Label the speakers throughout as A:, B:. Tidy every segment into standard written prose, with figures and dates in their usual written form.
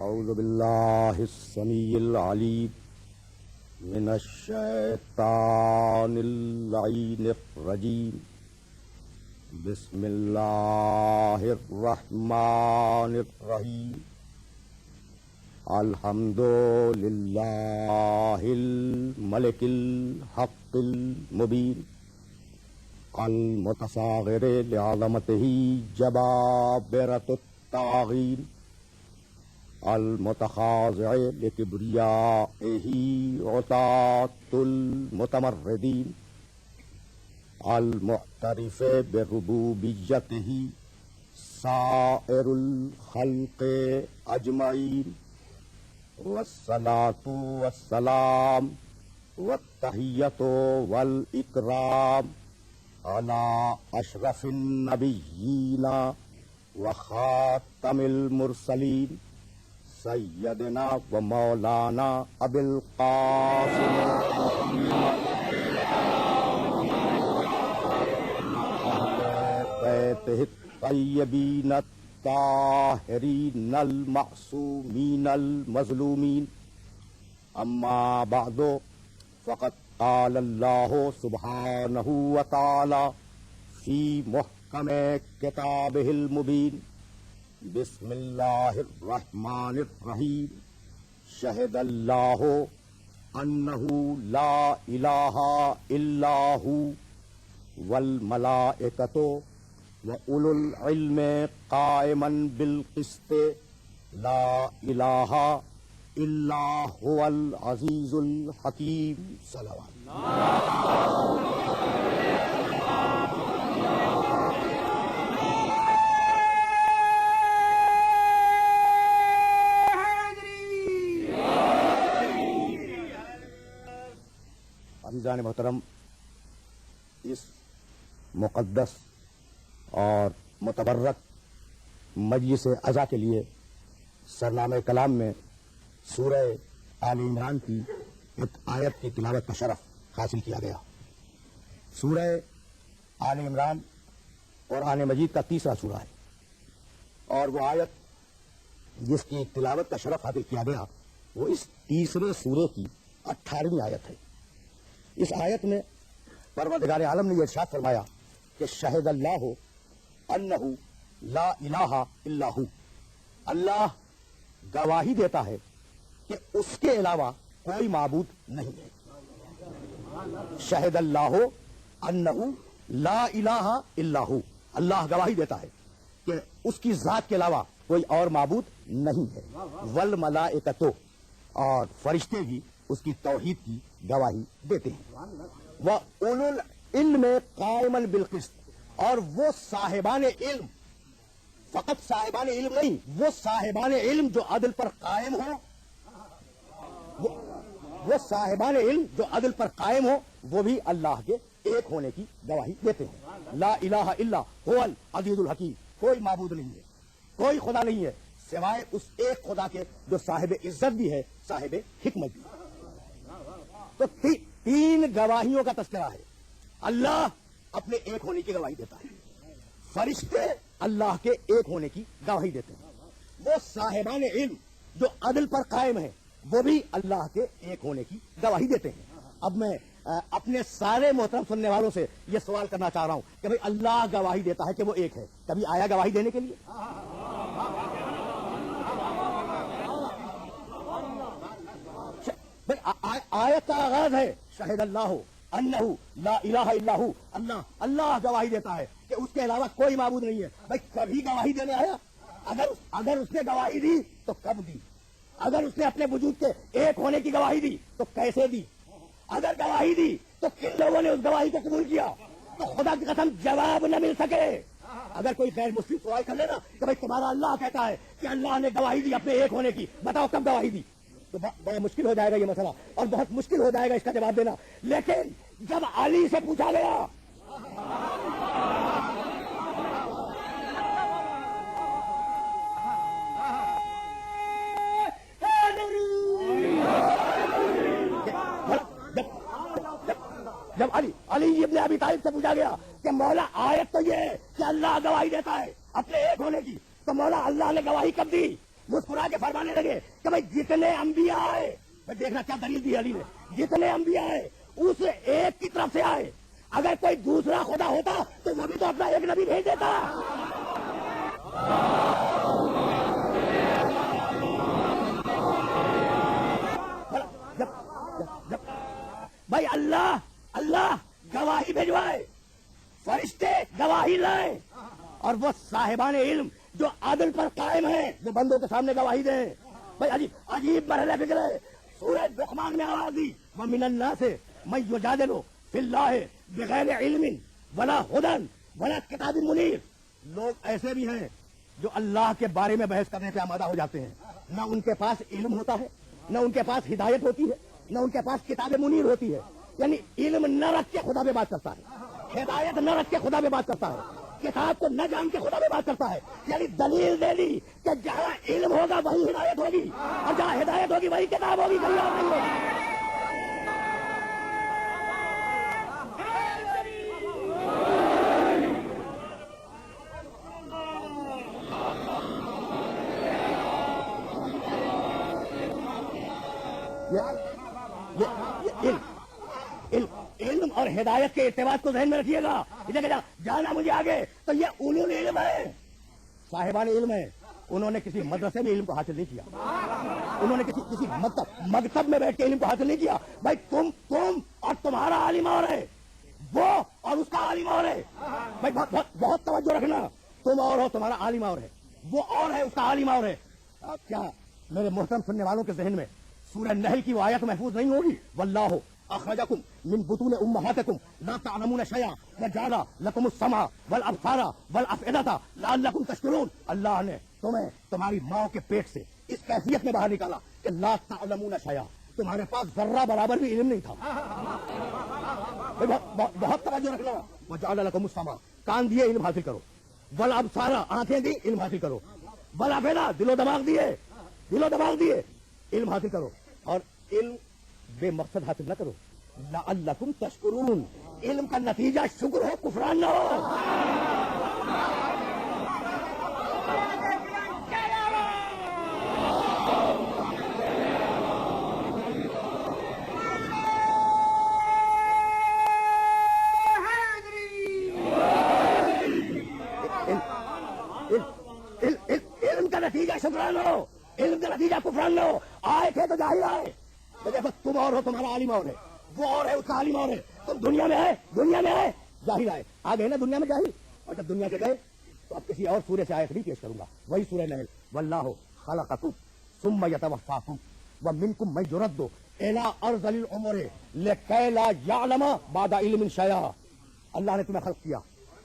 A: اعوذ باللہ السمیع العلیم من الشیطان اللعین الرجیم بسم اللہ الرحمن الرحیم الحمد للہ الملک الحق المبین المتصاغر لعظمتہ جبابرۃ الطاغین المتخاضع لکبریائہ عتاۃ المتمردین المعترف بربوبیتہ سائر الخلق اجمعین والصلاۃ والسلام والتحیۃ والاکرام علی اشرف النبیین وخاتم المرسلین سیدنا و مولانا ابی القاسم بیتہ الطیبین الطاہرین المعصومین المظلومین اما بعد فقد قال اللہ سبحانہ وتعالی فی محکم کتابہ المبین بسم اللہ الرحمن الرحیم شہد اللہ انہ لا الہ الا ہو والملائکۃ وَأُولُو الْعِلْمِ قَائِمًا بِالْقِسْطِ لَا إِلَٰهَ إِلَّا هُوَ الْعَزِيزُ الْحَكِيمُ صلوات عزیزان محترم، اس مقدس اور متبرک مجلس عزا کے لیے سرنامہ کلام میں سورہ آل عمران کی ایک آیت کی تلاوت کا شرف حاصل کیا گیا۔ سورہ آل عمران قرآن مجید کا تیسرا سورہ ہے، اور وہ آیت جس کی تلاوت کا شرف حاصل کیا گیا وہ اس تیسرے سورے کی 18ویں آیت ہے۔ اس آیت میں پروردگار عالم نے یہ ارشاد فرمایا کہ شہد اللہ انہ لا الہ الا ہو، اللہ گواہی دیتا ہے کہ اس کے علاوہ کوئی معبود نہیں ہے۔ شہد اللہ انہ لا الہ الا ہو، اللہ گواہی دیتا ہے کہ اس کی ذات کے علاوہ کوئی اور معبود نہیں ہے۔ والملائکۃ، اور فرشتے بھی اس کی توحید کی گواہی دیتے ہیں۔ وَأُولُو الْعِلْمِ قَائِمًا بِالْقِسْطِ، اور وہ صاحبان علم، فقط صاحبان علم نہیں، وہ صاحبان علم جو عدل پر قائم ہو، وہ صاحبان علم جو عدل پر قائم ہو، وہ بھی اللہ کے ایک ہونے کی گواہی دیتے ہیں۔ لا الہ الا هو العزیز الحکیم، کوئی معبود نہیں ہے، کوئی خدا نہیں ہے سوائے اس ایک خدا کے جو صاحب عزت بھی ہے، صاحب حکمت بھی ہے۔ تو تین گواہیوں کا تذکرہ ہے۔ اللہ اپنے ایک ہونے کی گواہی دیتا ہے، فرشتے اللہ کے ایک ہونے کی گواہی دیتے ہیں، وہ صاحبان علم جو عدل پر قائم ہیں وہ بھی اللہ کے ایک ہونے کی گواہی دیتے ہیں۔ اب میں اپنے سارے محترم سننے والوں سے یہ سوال کرنا چاہ رہا ہوں کہ بھئی اللہ گواہی دیتا ہے کہ وہ ایک ہے، کبھی آیا گواہی دینے کے لیے؟ آیت کا آغاز ہے شہد اللہ انہ لا الہ الا ہو، اللہ گواہی دیتا ہے کہ اس کے علاوہ کوئی معبود نہیں ہے۔ بھائی کبھی گواہی دینے آیا؟ اگر اس نے گواہی دی تو کب دی؟ اگر اس نے اپنے وجود کے ایک ہونے کی گواہی دی تو کیسے دی؟ اگر گواہی دی تو کن لوگوں نے اس گواہی کو قبول کیا؟ تو خدا کی قسم جواب نہ مل سکے۔ اگر کوئی غیر مسلم سوال کر لینا کہ بھائی تمہارا اللہ کہتا ہے کہ اللہ نے گواہی دی اپنے ایک ہونے کی، بتاؤ کب گواہی دی؟ تو بڑا مشکل ہو جائے گا یہ مسئلہ، اور بہت مشکل ہو جائے گا اس کا جواب دینا۔ لیکن جب علی سے پوچھا گیا جب علی ابن ابی طالب سے پوچھا گیا کہ مولا آیت تو یہ ہے کہ اللہ گواہی دیتا ہے اپنے ایک ہونے کی، تو مولا اللہ نے گواہی کب دی؟ مسکرا کے فرمانے لگے کہ بھائی جتنے انبیاء آئے، بھائی دیکھنا کیا دلیل دی علی نے، جتنے انبیاء آئے اس ایک کی طرف سے آئے، اگر کوئی دوسرا خدا ہوتا تو وہ بھی تو اپنا ایک نبی بھیج دیتا۔ بھائی اللہ گواہی بھیجوائے، فرشتے گواہی لائیں، اور وہ صاحبان علم جو عدل پر قائم ہیں وہ بندوں کے سامنے گواہی دیں۔ بھائی عجیب مرحلہ فکر ہے۔ سورہ لقمان میں آواز دی وَمِنَ النَّاسِ مَن يُجَادِلُ فِي اللَّهِ بِغَيْرِ عِلْمٍ وَلَا هُدًى وَلَا كِتَابٍ مُنِيرٍ۔ لوگ ایسے بھی ہیں جو اللہ کے بارے میں بحث کرنے پہ آمادہ ہو جاتے ہیں، نہ ان کے پاس علم ہوتا ہے، نہ ان کے پاس ہدایت ہوتی ہے، نہ ان کے پاس کتاب منیر ہوتی ہے۔ یعنی علم نہ رکھ کے خدا پہ بات کرتا ہے، ہدایت نہ رکھ کے خدا پہ بات کرتا ہے، کتاب کو نہ جان کے خدا پہ بات کرتا ہے۔ یعنی دلیل دے دی کہ جہاں علم ہوگا وہی ہدایت ہوگی، اور جہاں ہدایت ہوگی وہی کتاب ہوگی، کہیں اور نہیں ہوگی۔ علم اور ہدایت کے ارتباط کو ذہن میں رکھیے گا۔ جانا مجھے آگے تو یہ علوم علم ہے، صاحبان علم ہے، انہوں نے کسی مدرسے میں علم کو حاصل نہیں کیا، انہوں نے کسی مکتب میں بیٹھ کے علم کو حاصل نہیں کیا۔ بھائی تم اور تمہارا عالم اور ہے، وہ اور اس کا عالم اور ہے۔ بھائی بہت توجہ رکھنا، تم اور ہو، تمہارا عالم اور ہے، وہ اور ہے، اس کا عالم اور ہے۔ کیا میرے محترم سننے والوں کے ذہن میں سورہ نحل کی وہ آیت محفوظ نہیں ہوگی؟ واللہ اخرجکم من بطون امہاتکم لا تعلمون شیئا وجعل لکم السمع والابصار والافئدۃ لعلکم تشکرون۔ اللہ نے تمہیں تمہاری ماں کے پیٹ سے اس کیفیت میں باہر نکالا کہ لا تعلمون شیئا، تمہارے پاس ذرہ برابر بھی علم نہیں تھا۔ بہت توجہ رکھنا۔ وجعل لکم السمع، کان دیے علم حاصل کرو، والابصار، آنکھیں دی علم حاصل کرو، والافئدۃ، دل و دماغ دیے علم حاصل کرو، اور علم بے مقصد حاصل نہ کرو۔ لعلکم تشکرون، علم کا نتیجہ شکر ہو، کفران نہ ہو۔ علم کا نتیجہ شکران ہو، علم کا نتیجہ کفران نہ ہو۔ آئے تھے تو جاہل آئے، تم اور ہو، تمہارا عالم اور ہے، وہ اور ہے، اس کا عالم اور ہے۔ تم دنیا میں آئے جاہل آئے، آ گئے نا دنیا میں جاہل، اور جب دنیا سے گئے تو اب کسی اور سورے سے آیت نہیں پیش کروں گا، وہی سورہ نحل۔ واللہ خلقکم ثم یتوفاکم ومنکم من یرد الی ارذل العمر لکی لا یعلم بعد علم شیئا۔ اللہ نے تمہیں خلق کیا،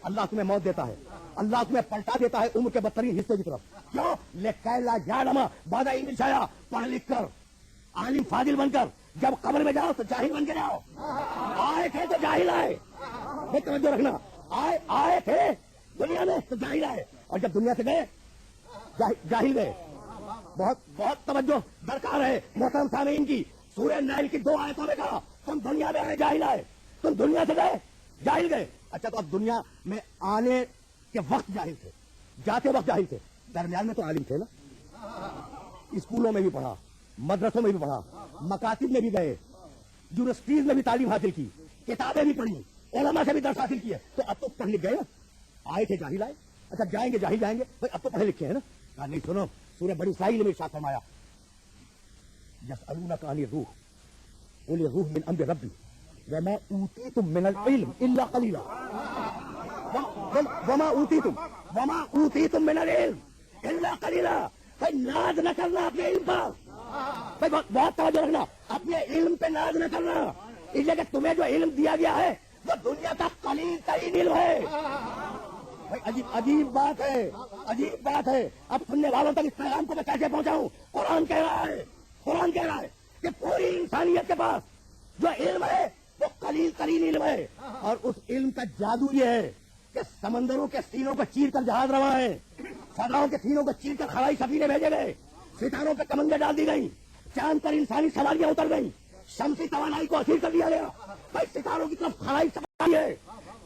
A: اللہ تمہیں موت دیتا ہے، اللہ تمہیں پلٹا دیتا ہے عمر کے بدترین حصے کی طرف۔ کیوں؟ لکی لا یعلم بعد علم شیئا، پڑھ لکھ کر، عالم فاضل بن کر جب قبر میں جاؤ تو جاہل بن کے جاؤ۔ آئے تھے تو جاہل آئے، توجہ رکھنا، آئے تھے دنیا میں تو جاہل آئے، اور جب دنیا سے گئے جاہل گئے۔ بہت توجہ درکار ہے محترم سامعین کی۔ سورہ نحل کی 2 آیتوں میں کہا تم دنیا میں آئے جاہل آئے، تم دنیا سے گئے جاہل گئے۔ اچھا تو اب دنیا میں آنے کے وقت جاہل تھے، جاتے وقت جاہل تھے، درمیان میں تو عالم تھے نا، اسکولوں میں بھی پڑھا، مدرسوں میں بھی پڑھا، مکاتب میں بھی گئے، یونیورسٹیز میں بھی تعلیم حاصل کی، کتابیں بھی پڑھی، علماء سے بھی درس حاصل کیے، تو اب تو پڑھ لکھ گئے نا۔ آئے تھے جاہل آئے، اچھا جائیں گے جاہل جائیں گے، بھائی اب تو پڑھے لکھے ہیں نا۔ کہا نہیں، سنو، سورہ بنی اسرائیل میں ارشاد فرمایا یسألونک عن الروح قل الروح من امر ربی وما اوتیتم من العلم الا قلیلا، وما اوتیتم من العلم الا قلیلا۔ بھائی ناز نہ کرنا اپنے علم پر، بھائی بہت توجہ رکھنا، اپنے علم پہ ناز نہ کرنا، اس لیے کہ تمہیں جو علم دیا گیا ہے وہ دنیا کا قلیل ترین علم ہے۔ بھائی عجیب بات ہے، اب سننے والوں تک اس پیغام کو میں کیسے پہنچاؤں؟ قرآن کہہ رہا ہے کہ پوری انسانیت کے پاس جو علم ہے وہ قلیل ترین علم ہے، اور اس علم کا جادو یہ ہے کہ سمندروں کے سینوں کو چیر کر جہاز رواں ہے، فضاؤں کے سینوں کو چیر کر خلائی سفینے بھیجے گئے، ستاروں پہ کمندیں ڈال دی گئی، چاند پر انسانی سواریاں اتر گئی، شمسی توانائی کو اسیر کر دیا گیا۔ بھائی ستاروں کی طرف خلائی سفاری ہے،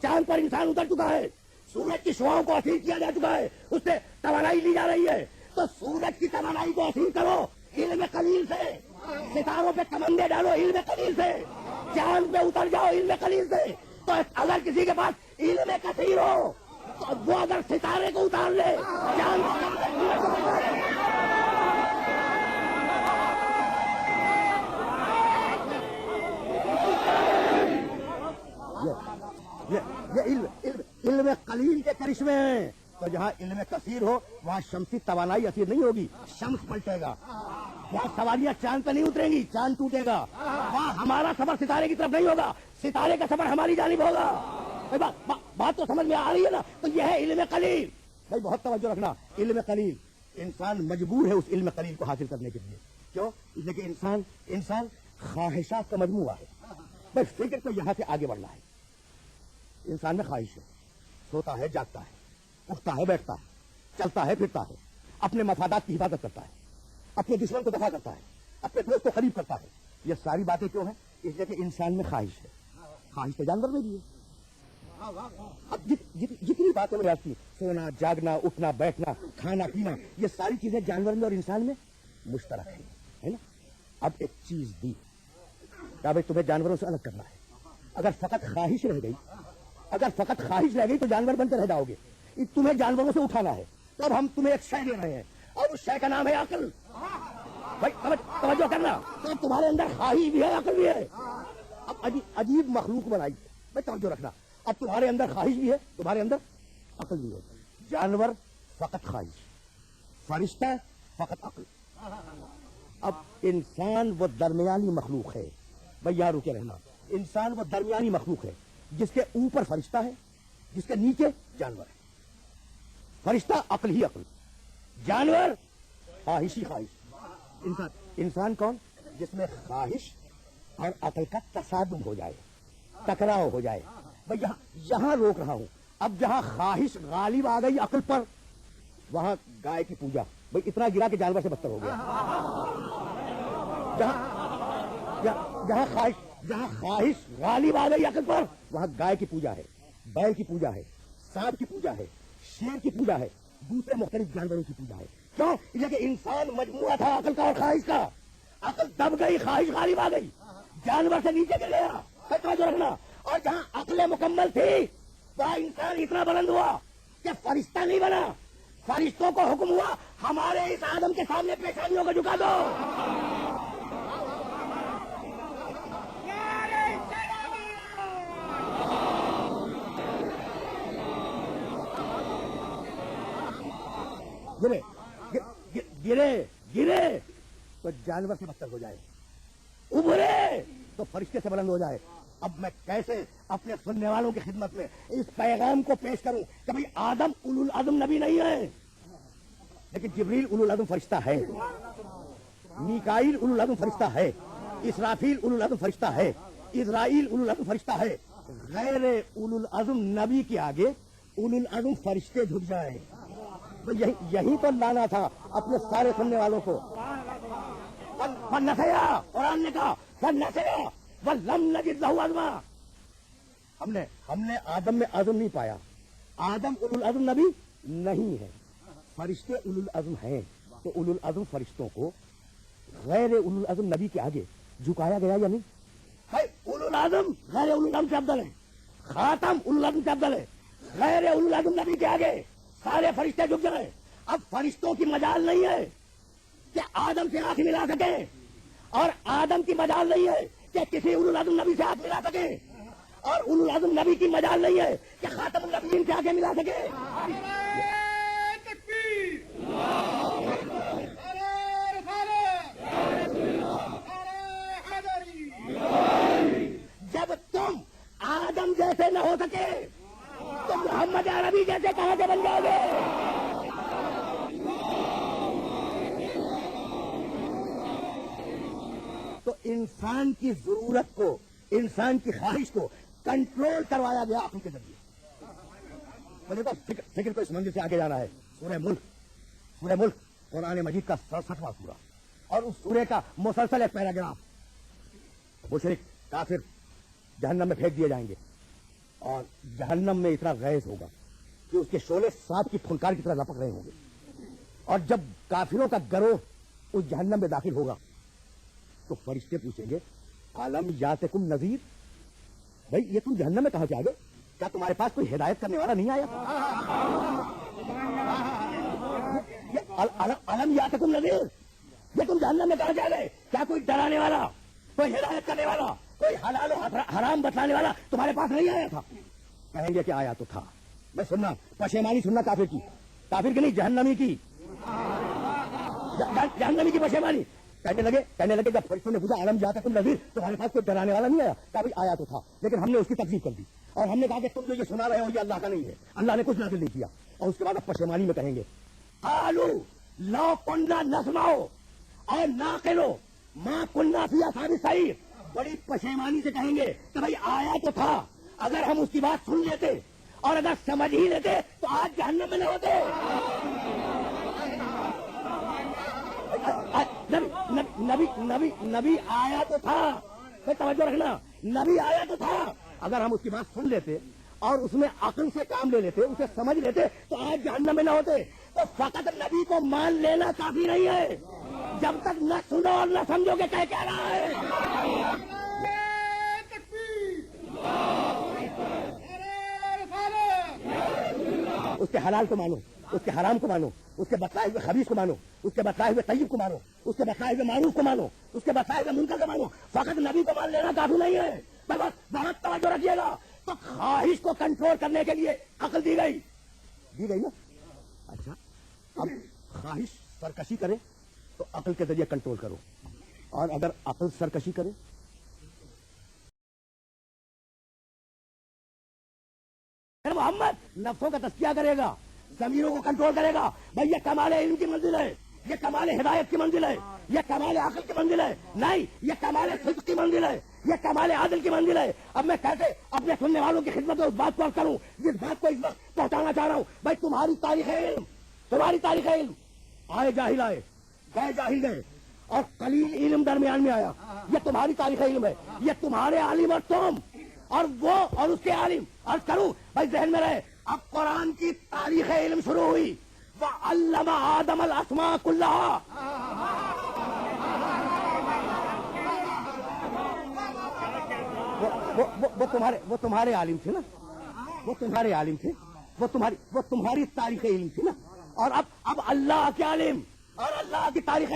A: چاند پر انسان اتر چکا ہے، سورج کی شعاؤں کو اسیر کیا جا چکا ہے، اس سے توانائی لی جا رہی ہے، تو سورج کی توانائی کو حاصل کرو علم قلیل سے، ستاروں پہ کمندے ڈالو علم قلیل سے، چاند پہ اتر جاؤ علم قلیل سے. تو اگر کسی کے پاس علم کثیر ہو تو وہ اگر ستارے کو اتار لے، چاند یہ علم قلیل کے کرشمے ہیں. تو جہاں علم کثیر ہو وہاں شمسی توانائی اثیر نہیں ہوگی، شمس پلٹے گا. وہاں سواریاں چاند پہ نہیں اتریں گی، چاند ٹوٹے گا. وہاں ہمارا سفر ستارے کی طرف نہیں ہوگا، ستارے کا سفر ہماری جانب ہوگا. بات تو سمجھ میں آ رہی ہے نا؟ تو یہ ہے علم قلیل. بھائی بہت توجہ رکھنا. علم قلیل، انسان مجبور ہے اس علم قلیل کو حاصل کرنے کے لیے. کیوں؟ اس لیے کہ انسان خواہشات کا مجموعہ ہے. بس فکر تو یہاں سے آگے بڑھنا ہے. انسان میں خواہش ہے، سوتا ہے جاگتا ہے، اٹھتا ہے بیٹھتا ہے، چلتا ہے پھرتا ہے، اپنے مفادات کی حفاظت کرتا ہے، اپنے دشمن کو دفاع کرتا ہے، اپنے دوست کو قریب کرتا ہے. یہ ساری باتیں کیوں ہیں؟ اس لیے کہ انسان میں خواہش ہے. خواہش تو جانور میں بھی ہے. اب جتنی باتیں میں آتی، سونا جاگنا اٹھنا بیٹھنا کھانا پینا، یہ ساری چیزیں جانور میں اور انسان میں مشترک ہیں، ہے نا؟ اب ایک چیز دی کہ بھائی تمہیں جانوروں سے الگ کرنا ہے. اگر فقط خواہش رہ گئی تو جانور بن کے رہ جاؤ گے. تمہیں جانوروں سے اٹھانا ہے. تو اب ہم تمہیں ایک شے دے رہے ہیں اور اس شے کا نام ہے عقل. بھائی توجہ کرنا. تو اب تمہارے اندر خواہش بھی ہے، عقل بھی ہے. اب عجیب مخلوق بنائی. بھائی توجہ رکھنا. اب تمہارے اندر خواہش بھی ہے، تمہارے اندر عقل بھی ہے. جانور فقط خواہش، فرشتہ فقط عقل. اب انسان وہ درمیانی مخلوق ہے. بھائی یہاں رکے رہنا. انسان وہ درمیانی مخلوق ہے جس کے اوپر فرشتہ ہے، جس کے نیچے جانور ہے. فرشتہ عقل ہی عقل، جانور خواہش ہی خواہش. انسان کون؟ جس میں خواہش اور عقل کا تصادم ہو جائے، ٹکراؤ ہو جائے. بھائی یہاں روک رہا ہوں. اب جہاں خواہش غالب آ گئی عقل پر، وہاں گائے کی پوجا. بھائی اتنا گرا کہ جانور سے بدتر ہو گیا. جہاں خواہش غالب آ گئی عقل پر، وہاں گائے کی پوجا ہے، بیل کی پوجا ہے، سانپ کی پوجا ہے، شیر کی پوجا ہے، دوسرے مختلف جانوروں کی پوجا ہے. کیوں؟ اس لیے کہ انسان مجموعہ تھا عقل کا اور خواہش کا. عقل دب گئی، خواہش غالب آ گئی، جانور سے نیچے گر گیا. توجہ رکھنا. اور جہاں عقل مکمل تھی وہاں انسان اتنا بلند ہوا کہ فرشتہ نہیں بنا. فرشتوں کو حکم ہوا ہمارے اس آدم کے سامنے پیشانیوں کو جھکا دو. گرے تو جانور سے بدتر ہو جائے، ابھرے تو فرشتے سے بلند ہو جائے. اب میں کیسے اپنے سننے والوں کی خدمت میں اس پیغام کو پیش کروں کہ بھئی آدم اولو العزم نبی نہیں ہے، لیکن جبریل اولو العزم فرشتہ ہے، میکائیل اولو العزم فرشتہ ہے، اسرافیل اولو العزم فرشتہ ہے، اسرائیل اولو العزم فرشتہ ہے. غیر اولو العزم نبی کے آگے اولو العزم فرشتے جھک جائیں. یہی تو لانا تھا اپنے سارے سننے والوں کو. فَنَّسَيَا، قرآن نے کہا فَنَّسَيَا وَلَمْ نَجِدْ لَهُ عَزْمًا. ہم نے آدم میں عزم نہیں پایا. آدم اولو العزم نبی نہیں ہے، فرشتے اولو العزم ہیں. تو اولو العزم فرشتوں کو غیر اولو العزم نبی کے آگے جھکایا گیا یا نہیں؟ اولو العزم غیر اولو العزم سے افضل ہے، خاتم اولو العزم سے افضل ہے. غیر اولو العزم نبی کے آگے سارے فرشتے جھک جائیں. اب فرشتوں کی مجال نہیں ہے کہ آدم سے آنکھ ملا سکے، اور آدم کی مجال نہیں ہے کہ کسی اولو العزم نبی سے آنکھ ملا سکے، اور اولو العزم نبی کی مجال نہیں ہے کہ خاتم النبیین سے آنکھ ملا سکے. جب تم آدم جیسے نہ ہو سکے تو محمد عربی جیسے کہاں سے بن جاؤ گے؟ تو انسان کی ضرورت کو، انسان کی خواہش کو کنٹرول کروایا گیا عقل کے ذریعے. مجھے تو فکر کو اس منزل سے آگے جانا ہے. سورہ ملک قرآن مجید کا 67واں سورہ، اور اس سورے کا مسلسل ایک پیراگراف. مشرک کافر جہنم میں پھینک دیے جائیں گے، اور جہنم میں اتنا غیظ ہوگا کہ اس کے شعلے سانپ کی پھنکار کی طرح لپک رہے ہوں گے. اور جب کافروں کا گروہ اس جہنم میں داخل ہوگا تو فرشتے پوچھیں گے عالم یاتکم نذیر، بھائی یہ تم جہنم میں کہاں سے آ گئے؟ کیا تمہارے پاس کوئی ہدایت کرنے والا نہیں آیا؟ عالم یاتکم نذیر، یہ تم جہنم میں کہاں سے آ گئے؟ کیا کوئی ڈرانے والا، کوئی ہدایت کرنے والا، کوئی حلال و حرام بتلانے والا تمہارے پاس نہیں آیا تھا؟ کہیں گے کہ آیا تو تھا۔ میں سننا پشیمانی سننا کافر کی، کافر کی نہیں جہنمی کی، جہنمی کی پشیمانی۔ کہنے لگے جب فرشتوں نے پوچھا عالم جاتا تم نذیر، تمہارے پاس کوئی ڈرانے والا نہیں آیا؟ کہا بھائی آیا تو تھا، لیکن ہم نے اس کی تکذیب کر دی اور ہم نے کہا کہ تم جو یہ سنا رہے ہو یہ اللہ کا نہیں ہے، اللہ نے کچھ نازل نہیں کیا۔ اور اس کے بعد اب پشیمانی میں کہیں گے قالوا لو كنا نسمع اور ناقلو ما كنا في اصحاب السعیر، بڑی پشیمانی سے کہیں گے کہ بھائی آیا تو تھا، اگر ہم اس کی بات سن لیتے اور اگر سمجھ ہی لیتے تو آج جہنم میں نہ ہوتے۔ نبی آیا تو تھا، توجہ رکھنا، نبی آیا تو تھا، اگر ہم اس کی بات سن لیتے اور اس میں عقل سے کام لے لیتے، اسے سمجھ لیتے تو آج جہنم میں نہ ہوتے۔ تو فقط نبی کو مان لینا کافی نہیں ہے، جب تک نہ سنو اور نہ سمجھو گے کہہ رہا ہے۔ اس کے حلال کو مانو، اس کے حرام کو مانو، اس کے بتلائے ہوئے خبیث کو مانو، اس کے بتلائے ہوئے طیب کو مانو، اس کے بتلائے ہوئے معروف کو مانو، اس کے بتلائے ہوئے منکر کو مانو۔ فقط نبی کو مان لینا کافی نہیں ہے، بہت توجہ رکھیے گا۔ تو خواہش کو کنٹرول کرنے کے لیے عقل دی گئی نا؟ اچھا اب خواہش سرکشی کرے تو عقل کے ذریعے کنٹرول کرو، اور اگر عقل سرکشی کرے محمد نفسوں کا تزکیہ کرے گا، ضمیروں کو کنٹرول کرے گا۔ بھائی یہ کمال علم کی منزل ہے، یہ کمال ہدایت کی منزل ہے، یہ کمال عقل کی منزل ہے، نہیں یہ کمال صدق کی منزل ہے، یہ کمال عادل کی منزل ہے۔ اب میں کیسے اپنے سننے والوں کی خدمت میں اس بات کو کروں جس بات کو اس وقت پہنچانا چاہ رہا ہوں؟ بھائی تمہاری تاریخ علم، تمہاری تاریخ علم، آئے جاہل آئے، گئے جاہل گئے، اور قلیل علم درمیان میں آیا، یہ تمہاری تاریخ علم ہے، یہ تمہارے عالم اور تم اور وہ اور اس کے عالم۔ عرض کروں بھائی ذہن میں رہے، اب قرآن کی تاریخ علم شروع ہوئی، وَعَلَّمَ آدَمَ الْأَسْمَاءَ كُلَّهَا۔ وہ تمہارے عالم تھے نا، وہ تمہارے عالم تھے، وہ تمہاری تاریخ علم تھی نا، اور اب اللہ کے عالم اور اللہ کی تاریخ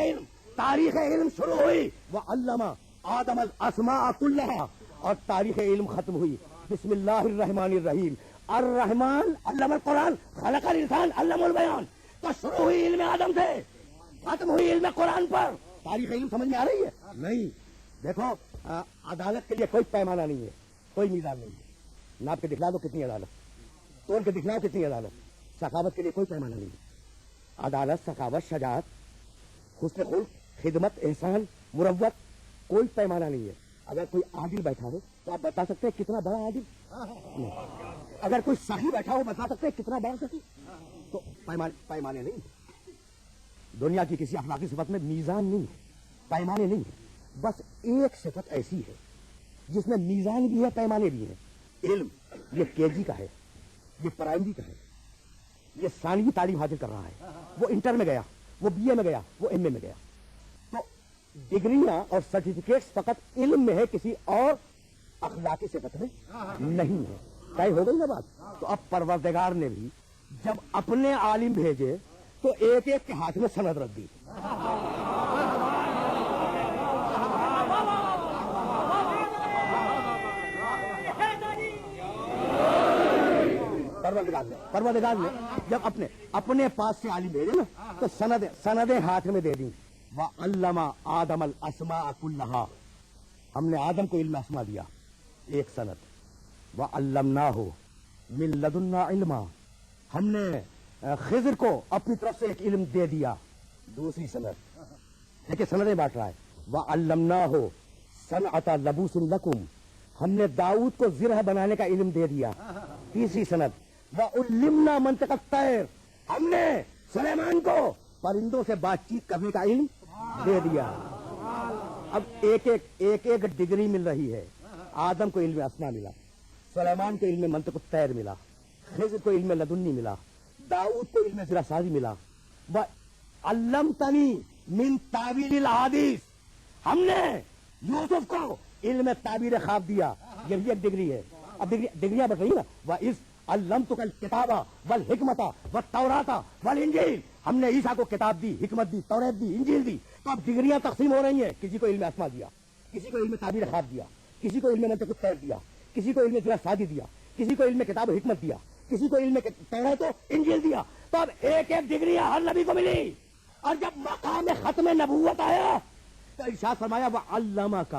A: علم شروع ہوئی، وَعَلَّمَ آدَمَ الْأَسْمَاءَ كُلَّهَا، اور تاریخ علم ختم ہوئی۔ بسم اللہ الرحمن الرحیم، الرحمن علم القرآن، خلق الانسان علم البیان۔ تو شروع ہوئی علم آدم سے، ختم ہوئی علم قرآن پر۔ تاریخ علم سمجھ میں آ رہی ہے؟ نہیں۔ دیکھو عدالت کے لیے کوئی پیمانہ نہیں ہے، کوئی میزان نہیں ہے، ناپ کے دکھلا دو کتنی عدالت، تول کے دکھلاؤ کتنی عدالت۔ سخاوت کے لیے کوئی پیمانہ نہیں ہے، عدالت، سخاوت، شجاعت، حسن خلق، خدمت، احسان، مروت، کوئی پیمانہ نہیں ہے۔ اگر کوئی عادل بیٹھا ہو تو آپ بتا سکتے ہیں کتنا بڑا عادل؟ نہیں۔ اگر کوئی سخی بیٹھا ہو بتا سکتے ہیں کتنا بڑا سخی؟ تو پیمانے نہیں، دنیا کی کسی اخلاقی صفت میں میزان نہیں ہے، پیمانے نہیں ہے۔ بس ایک صفت ایسی ہے جس میں میزان بھی ہے، پیمانے بھی ہیں۔ علم، یہ KG کا ہے، یہ پرائمری کا ہے، یہ ثانوی تعلیم حاصل کر رہا ہے، وہ انٹر میں گیا، وہ BA میں گیا، وہ MA میں گیا۔ تو ڈگریاں اور سرٹیفکیٹس فقط علم میں ہے، کسی اور اخلاقی صفت میں نہیں ہے۔ طے ہو گئی نا بات؟ تو اب پروردگار نے بھی جب اپنے عالم بھیجے تو ایک ایک کے ہاتھ میں سند رکھ دی۔ پروردگار نے جب اپنے پاس سے عالم بھیجے نا تو سندیں ہاتھ میں دے دیں۔ وَعَلَّمَ آدَمَ الْأَسْمَاءَ كُلَّهَا، ہم نے آدم کو علم اسما دیا، ایک سند۔ وَعَلَّمْنَاهُ مِن لَدُنَّا عِلْمًا، ہم نے خضر کو اپنی طرف سے ایک علم دے دیا، دوسری سند۔ دیکھیں سندیں بانٹ رہا ہے۔ وَعَلَّمْنَاهُ صَنْعَةَ لَبُوسٍ لَكُمْ، ہم نے داؤد کو زرہ بنانے کا علم دے دیا، تیسری سند۔ وَعُلِّمْنَا مَنطِقَ الطَّيْرِ، ہم نے سلیمان کو پرندوں سے بات چیت کرنے کا علم دے دیا۔ اب ایک ایک ڈگری مل رہی ہے۔ آدم کو علم اسما ملا، سلیمان کو علم منطق الطیر ملا، خضر کو علم لدنی ملا، داؤد کو علم زرہ سازی ملا، علمتنی من تعبیر الحادیث، ہم نے یوسف کو علم تعبیر خواب دیا. یہ بھی ایک ڈگری ہے. اب ڈگریاں بڑھ رہی نا. وَإِذْ عَلَّمْتُكَ الْكِتَابَ وَالْحِكْمَةَ وَالتَّوْرَاةَ وَالْإِنْجِيلَ، ہم نے عیسیٰ کو کتاب دی، حکمت دی، توریت دی، انجیل دی. تو اب ڈگریاں تقسیم ہو رہی ہیں. کسی کو علم اسماء دیا، کسی کو علم تعبیر خواب دیا، کسی کو علم منطق الطیر دیا، کسی کو علم فلسفہ دیا، کسی کو علم کتاب و حکمت دیا، کسی کو علم توریت و انجیل دیا. تو اب ایک ایک ڈگریاں ہر نبی کو ملی. اور جب مقام ختم نبوت آیا تو ارشاد فرمایا وَعَلَّمَكَ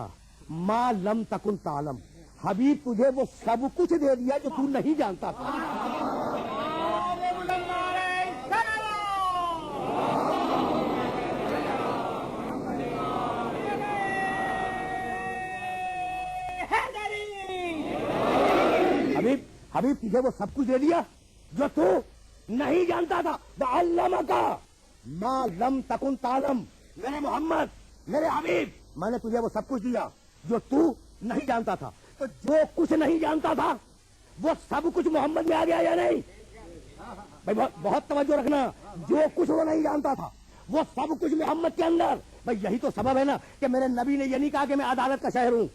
A: مَا لَمْ تَكُنْ تَعْلَمْ، حبیب تجھے وہ سب کچھ دے دیا جو تو نہیں جانتا تھا. حبیب تجھے وہ سب کچھ دے دیا جو تو نہیں جانتا تھا. وَعَلَّمَكَ مَا لَمْ تَكُنْ تَعْلَمْ، میرے محمد، میرے حبیب، میں نے تجھے وہ سب کچھ دیا جو تو نہیں جانتا تھا. تو جو کچھ نہیں جانتا تھا وہ سب کچھ محمد میں آ گیا یا نہیں؟ بھائی بہت توجہ رکھنا. جو کچھ وہ نہیں جانتا تھا وہ سب کچھ محمد کے اندر. بھائی یہی تو سبب ہے نا کہ میرے نبی نے یہ نہیں کہا کہ میں عدالت کا شہر ہوں.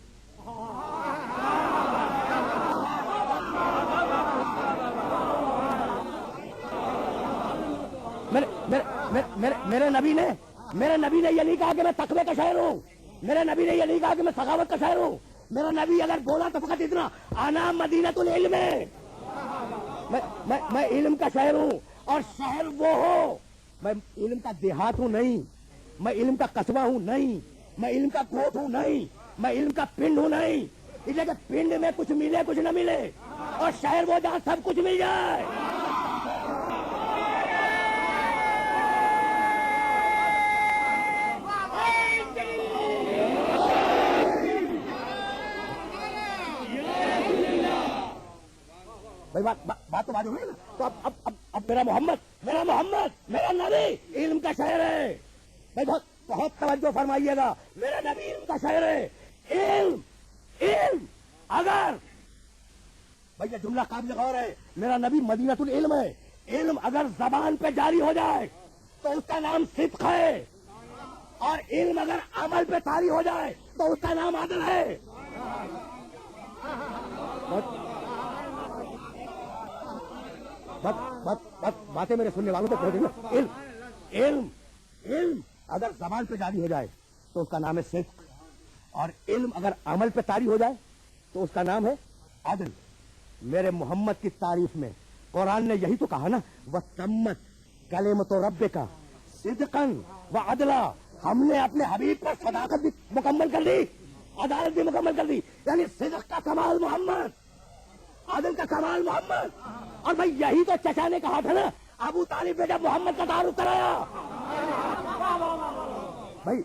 A: میرے نبی نے یہ نہیں کہا کہ میں تقوی کا شہر ہوں. میرے نبی نے یہ نہیں کہا کہ میں سخاوت کا شہر ہوں. میرا نبی اگر بولا تو فقط اتنا، انا مدینۃ العلم، میں علم کا شہر ہوں. اور شہر وہ ہو، میں علم کا دیہات ہوں نہیں، میں علم کا قصبہ ہوں نہیں، میں علم کا کوٹ ہوں نہیں، میں علم کا پنڈ ہوں نہیں. اس لیے کہ پنڈ میں کچھ ملے کچھ نہ ملے، اور شہر وہ جہاں سب کچھ مل جائے. بات تو بات ہوئی نا. تو اب میرا محمد میرا نبی علم کا شہر ہے. بھائی بہت توجہ فرمائیے گا. میرا نبی علم کا شہر ہے. علم اگر، بھائی یہ جملہ قابل غور ہے، میرا نبی مدینۃ العلم ہے. علم اگر زبان پہ جاری ہو جائے تو اس کا نام صدق ہے، اور علم اگر عمل پہ طاری ہو جائے تو اس کا نام عدل ہے. باتیں میرے سننے والوں کو کہہ دیں. علم اگر زبان پہ جاری ہو جائے تو اس کا نام ہے صدق، اور علم اگر عمل پہ طاری ہو جائے تو اس کا نام ہے عدل. میرے محمد کی تعریف میں قرآن نے یہی تو کہا نا، وَتَمَّتْ کَلِمَتُ رَبِّكَ صِدْقًا وَعَدْلًا. ہم نے اپنے حبیب پر صداقت بھی مکمل کر دی، عدالت بھی مکمل کر دی. یعنی صدق کا کمال محمد، عدل کا کمال محمد. اور بھائی یہی تو چچا نے کہا تھا نا ابو طالب نے جب محمد کا تعارف کرایا. بھائی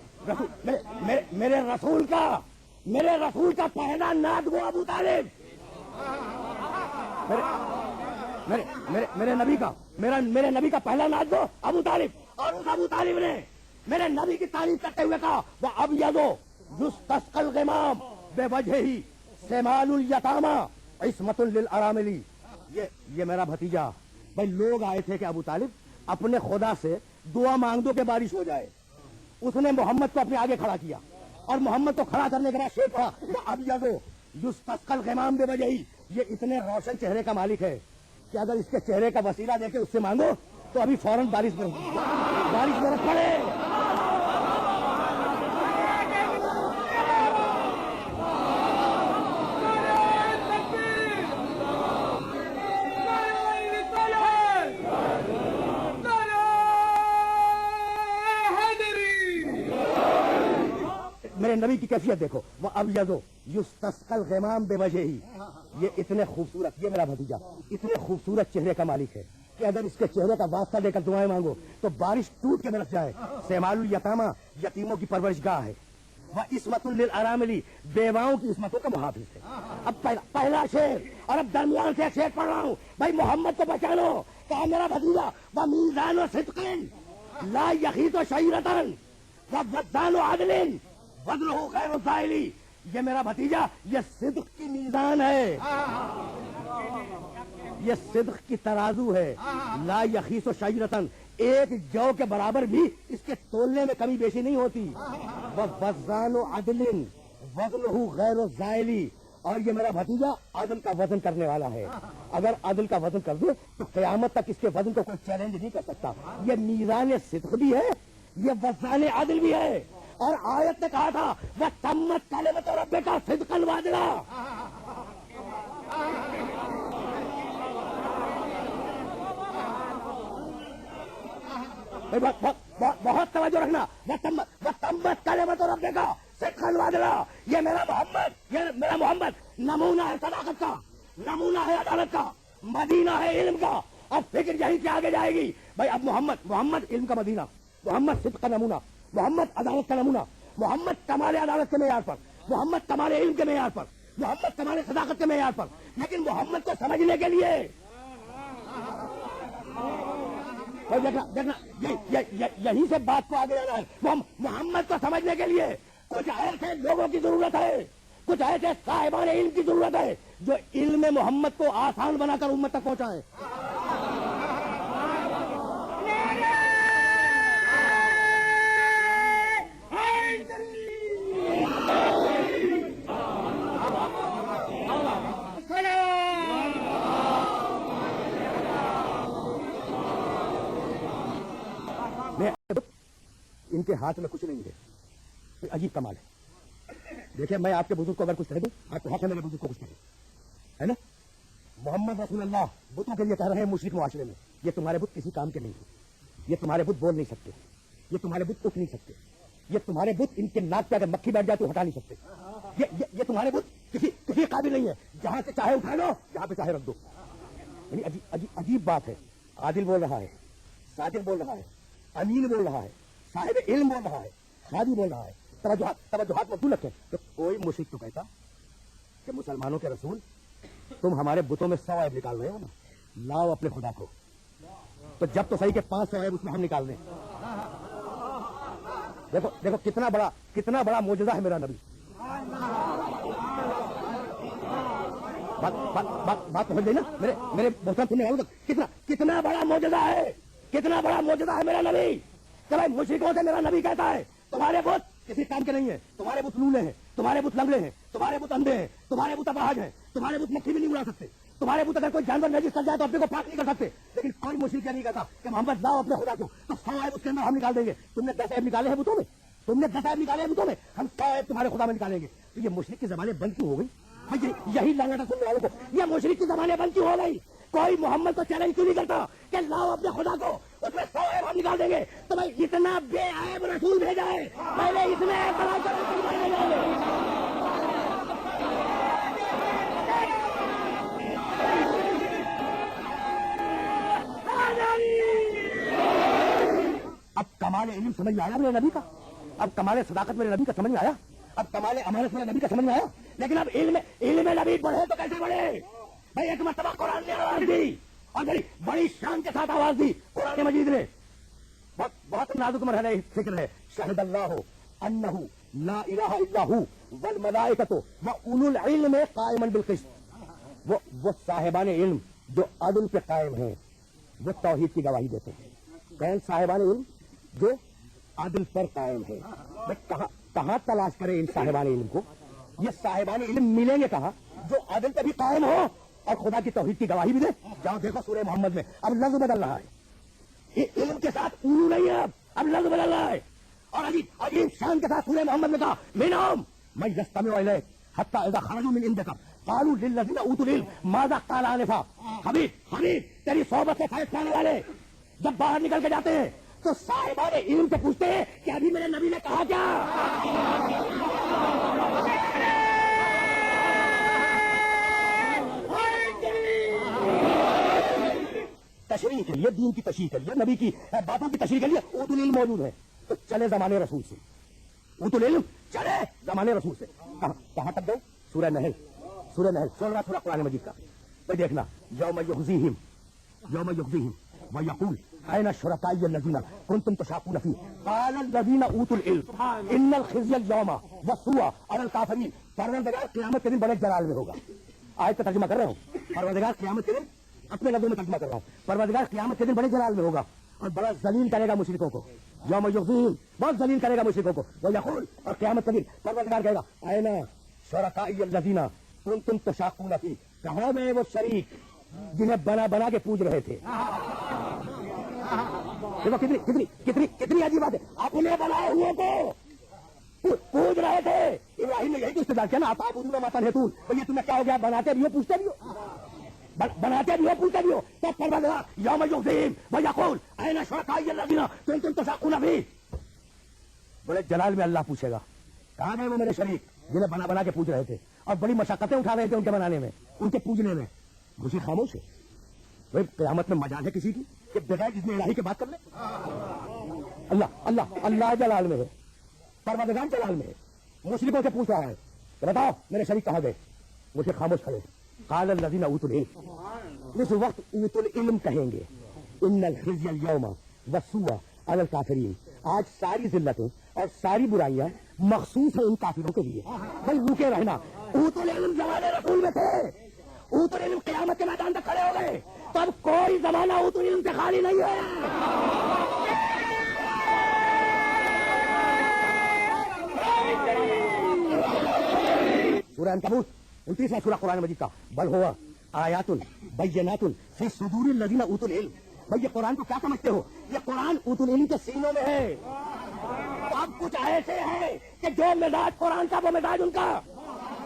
A: میرے رسول کا پہلا نعت وہ ابو طالب. میرے نبی کا پہلا نعت وہ ابو طالب. اور اس ابو طالب نے میرے نبی کی تعریف کرتے ہوئے کہا وَأَبْيَضُ يُسْتَسْقَى الْغِمَامُ بِوَجْهِهِ سِمَالُ الْيَتَامَى عِصْمَةٌ لِلْأَرَامِلِ. یہ میرا بھتیجا. بھائی لوگ آئے تھے کہ ابو طالب اپنے خدا سے دعا مانگ دو کہ بارش ہو جائے. اس نے محمد کو اپنے آگے کھڑا کیا، اور محمد کو کھڑا کرنے کے بعد شیر پڑا وَأَبْيَضُ يُسْتَسْقَى الْغِمَامُ بِوَجْهِهِ. یہ اتنے روشن چہرے کا مالک ہے کہ اگر اس کے چہرے کا وسیلہ دے کے اس سے مانگو تو ابھی فوراً بارش برس پڑے. میرے نبی کی کیفیت دیکھو، وہ ابیض یستسقى الغمام بوجهه. یہ اتنے خوبصورت، یہ میرا بھتیجا اتنے خوبصورت چہرے کا مالک ہے کہ اگر اس کے چہرے کا واسطہ دے کر دعائیں مانگو تو بارش ٹوٹ کے برس جائے. سیمال الیتامى، یتیموں کی پرورش گاہ ہے. وعصمة للارامل، بیواؤں کی عصمتوں کا محافظ ہے. اب پہلا شعر، اور اب درمیان سے شعر پڑھ رہا ہوں. بھائی محمد کو پہچانو. کہا میرا بھتیجا ومیزان صدق لا یخیط شعیرة ووزان عدل وزنہ خیر الزائلی. یہ میرا بھتیجا یہ صدق کی میزان ہے، یہ صدق کی ترازو ہے. لا یخیص شعیرۃ، ایک جو کے برابر بھی اس کے تولنے میں کمی بیشی نہیں ہوتی. وزان و عدل وزن غیر و زائلی. اور یہ میرا بھتیجا عدل کا وزن کرنے والا ہے. اگر عدل کا وزن کر دے تو قیامت تک اس کے وزن کو کوئی چیلنج نہیں کر سکتا. یہ میزان صدق بھی ہے, یہ وزان عدل بھی ہے. اور آیت نے کہا تھا وَتَمَّتْ كَلِمَتُ رَبِّكَ صِدْقًا وَعَدْلًا. بہت توجہ رکھنا. وَتَمَّتْ كَلِمَتُ رَبِّكَ صِدْقًا وَعَدْلًا. یہ میرا محمد نمونہ ہے صداقت کا, نمونہ ہے عدالت کا, مدینہ ہے علم کا. اب فکر یہیں سے آگے جائے گی بھائی. اب محمد علم کا مدینہ, محمد صدق کا نمونہ, محمد عدالت کا نمونہ, محمد کمال عدالت کے معیار پر, محمد کمال علم کے معیار پر, محمد کمال صداقت کے معیار پر. لیکن محمد کو سمجھنے کے لیے دیکھنا یہیں سے بات کو آگے جانا ہے. محمد کو سمجھنے کے لیے کچھ ایسے لوگوں کی ضرورت ہے, کچھ ایسے صاحبان علم کی ضرورت ہے جو علم محمد کو آسان بنا کر امت تک پہنچائے. ان کے ہاتھ میں کچھ نہیں ہے. عجیب کمال ہے. دیکھیں میں آپ کے بزرگ کو اگر کچھ کہہ دوں, آپ کو حق ہے میرے بزرگ کو کچھ کہہ دوں, ہے نا. محمد رسول اللہ بتوں کے لیے کہہ رہے ہیں مشرک معاشرے میں یہ تمہارے بت کسی کام کے نہیں ہیں, یہ تمہارے بت بول نہیں سکتے, یہ تمہارے بت اٹھ نہیں سکتے, یہ تمہارے بت ان کے ناک پہ اگر مکھی بیٹھ جائے تو ہٹا نہیں سکتے, یہ تمہارے بت کسی قابل نہیں ہے. جہاں سے چاہے اٹھا لو, جہاں پہ چاہے رکھ دو. یعنی عجیب بات ہے. عادل بول رہا ہے, صادق بول رہا ہے, امین بول رہا ہے, صاحب علم بول رہا ہے, خادی بول رہا ہے. توجہات مقبول رکھیں. تو کوئی مشرک تو کہتا کہ مسلمانوں کے رسول تم ہمارے بتوں میں 100 عیب نکال رہے ہو نا, لاؤ اپنے خدا کو. تو جب تو صحیح کہ 500 عیب اس میں ہم نکال دیں. دیکھو کتنا بڑا معجزہ ہے میرا نبی. بات سمجھ گئی نا میرے محترم سننے والوں کو. کتنا بڑا معجزہ ہے, کتنا بڑا معجزہ ہے میرا نبی. کہ بھائی مشرکوں سے میرا نبی کہتا ہے تمہارے بت کسی کام کے نہیں ہیں, تمہارے بت لولے ہیں, تمہارے بت لنگڑے ہیں, تمہارے بت اندھے ہیں, تمہارے بت اپاہج ہیں, تمہارے بت مکھی بھی نہیں اڑا سکتے, تمہارے بت اگر کوئی جانور نجس کر جائے تو اپنے کو پاک نہیں کر سکتے. لیکن کوئی مشرک کیا نہیں کہتا کہ محمد لاؤ اپنے خدا کو, تو 100 عیب اس کے اندر ہم نکال دیں گے. تم نے 10 عیب نکالے ہیں بتوں میں, تم نے 10 عیب نکالے ہیں بتوں میں, ہم 100 عیب تمہارے خدا میں نکالیں گے. تو یہ مشرک کی زبانیں بند کیوں ہو گئی؟ یہی لانگڑا سننے والوں کو یہ مشرک کی زبانیں بند کیوں ہو گئی؟ کوئی محمد کو چیلنج کیوں نہیں کرتا کہ لاؤ اپنے خدا کو, اس میں 100 عیب ہم نکال دیں گے. تو بھائی اتنا بے عیب رسول بھیجا ہے, پہلے اس میں عیب بنا کر اب کمال علم سمجھ میں آیا میرے نبی کا, اب کمال صداقت میرے نبی کا سمجھ میں آیا, اب کمال امانت میرے نبی کا سمجھ میں آیا. لیکن اب علم نبی بڑھے تو کیسے بڑھے بھائی؟ ایک مرتبہ قرآن نے آواز دی اور بڑی شان کے ساتھ آواز دی قرآن مجید نے. بہت نازک مرحلہ فکر ہے. شہد اللہ انہ لا الہ الا ہو والملائکۃ واولو العلم قائما بالقسط. وہ صاحبان علم جو عدل پہ قائم ہیں وہ توحید کی گواہی دیتے ہیں. کون صاحبان علم؟ جو عدل پر قائم ہے. کہاں تلاش کرے ان صاحبان علم کو؟ یہ صاحبان علم ملیں گے کہاں؟ جو عدل پہ بھی قائم ہو اور خدا کی توحید کی گواہی بھی دے. جہاں دیکھو سورہ محمد میں اب لفظ بدل رہا ہے, علم کے ساتھ اولو نہیں ہے, اب لفظ بدل رہا ہے. اور عجیب شان کے ساتھ سورہ محمد میں کہا منہم من یستمع الیک حتی اذا خرجوا من عندک قالوا للذین اوتوا العلم ماذا قال آنفا. حبیب تیری صحبت سے فائد پانے والے جب باہر نکل کے جاتے ہیں تو صاحبان علم سے پوچھتے ہیں کہ ابھی میرے نبی نے کہا کیا. تشریح کے لیے, دین کی تشریح کے لیے, نبی کی باتوں کی تشریح کے لیے اوت العلم موجود ہے. تو چلے زمانے رسول سے, اوت العلم چلے زمانے رسول سے. کہاں تک گئے؟ سورہ نحل 16واں سورہ قرآن مجید کا. بھائی دیکھنا, یوم یخزیہم ویقول این شرکائی الذین کنتم تشاقون فیہ قال الذین اوتوا العلم ان الخزی اليوم والسوء علی الکافرین. پروردگار قیامت کے دن بڑے جلال میں ہوگا. آیت کا ترجمہ کر رہا ہوں. پروردگار قیامت کے دن, اپنے لفظوں میں ترجمہ کر رہا ہوں, پروردگار قیامت کے دن بڑے جلال میں ہوگا اور بڑا ذلیل کرے گا مشرکوں کو. یوم یخزیہم, بہت ذلیل کرے گا مشرکوں کو. وہ یقول, اور قیامت کے دن پروردگار کہے گا اینا شرکائی الذین کنتم تشاقون فیہ, کہاں گئے وہ شریک جنہیں بنا بنا کے پوج رہے تھے. دیکھو کتنی کتنی کتنی کتنی عجیب بات ہے. اپنے بنائے ہوئے کو پوج رہے تھے. ابراہیم نے یہی تو استدلال کیا نا, اتعبدون ما تنحتون, تو یہ تمہیں کیا ہو گیا, بناتے بھی ہو پوچھتے بھی ہو, بناتے بھی ہو پوچھتے بھی ہو. تو پروردگار یوم یخزیہم ویقول این شرکائی الذین کنتم تشاقون فیہ, بڑے جلال میں اللہ پوچھے گا کہاں گئے وہ میرے شریک جنہیں بنا بنا کے پوچھ رہے تھے اور بڑی مشقتیں اٹھا رہے تھے ان کے بنانے میں, ان کے پوجنے میں. خوشی خاموش ہے. بھائی قیامت میں مجال ہے کسی کی کہ بغیر جتنے الہی کے بات کر لیں. اللہ اللہ اللہ جلال میں ہے, پروردگار جلال میں ہے. مشرکوں سے پوچھ رہا ہے کہ بتاؤ میرے شریک کہاں گئے. مجھے خاموش کھڑے. قال الذین اوتوا العلم, اس وقت اوتوا العلم کہیں گے ان الخزي اليوم والسوء على الكافرین, آج ساری ذلتیں اور ساری برائیاں مخصوص ہیں ان کافروں کے لیے. بھائی روکے رہنا. اوتوا العلم زمانے رسول میں تھے, اوتوا العلم قیامت کے میدان تک کھڑے ہو گئے, تو اب کوئی زمانہ اوتوا العلم سے خالی نہیں ہے. سورہ عنکبوت 29واں سورہ قرآن مجید کا, بل ہوا آیات بینات فی صدور الذین اوتوا العلم. بھائی یہ قرآن کو کیا سمجھتے ہو, یہ قرآن اوتوا العلم کے سینوں میں ہے. اب کچھ ایسے ہیں کہ جو مزاج قرآن کا وہ مزاج ان کا,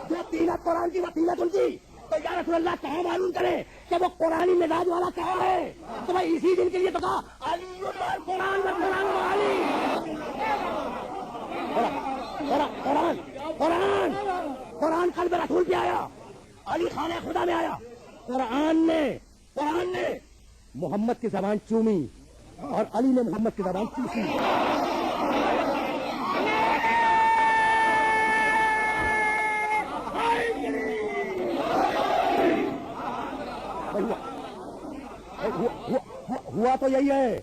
A: جو تینت قرآن کی وہ تینت ان کی. تو یا رسول اللہ کہاں معلوم کرے کہ وہ قرآنی مزاج والا کہاں ہے. تو بھائی اسی دن کے لیے تو کہا علی قرآن و قرآن و علی. قرآن قرآن قرآن قلب رسول پہ آیا, علی خانہ خدا میں آیا. قرآن نے محمد کی زبان چومی اور علی نے محمد کی زبان چوسی. ہوا تو یہی ہے.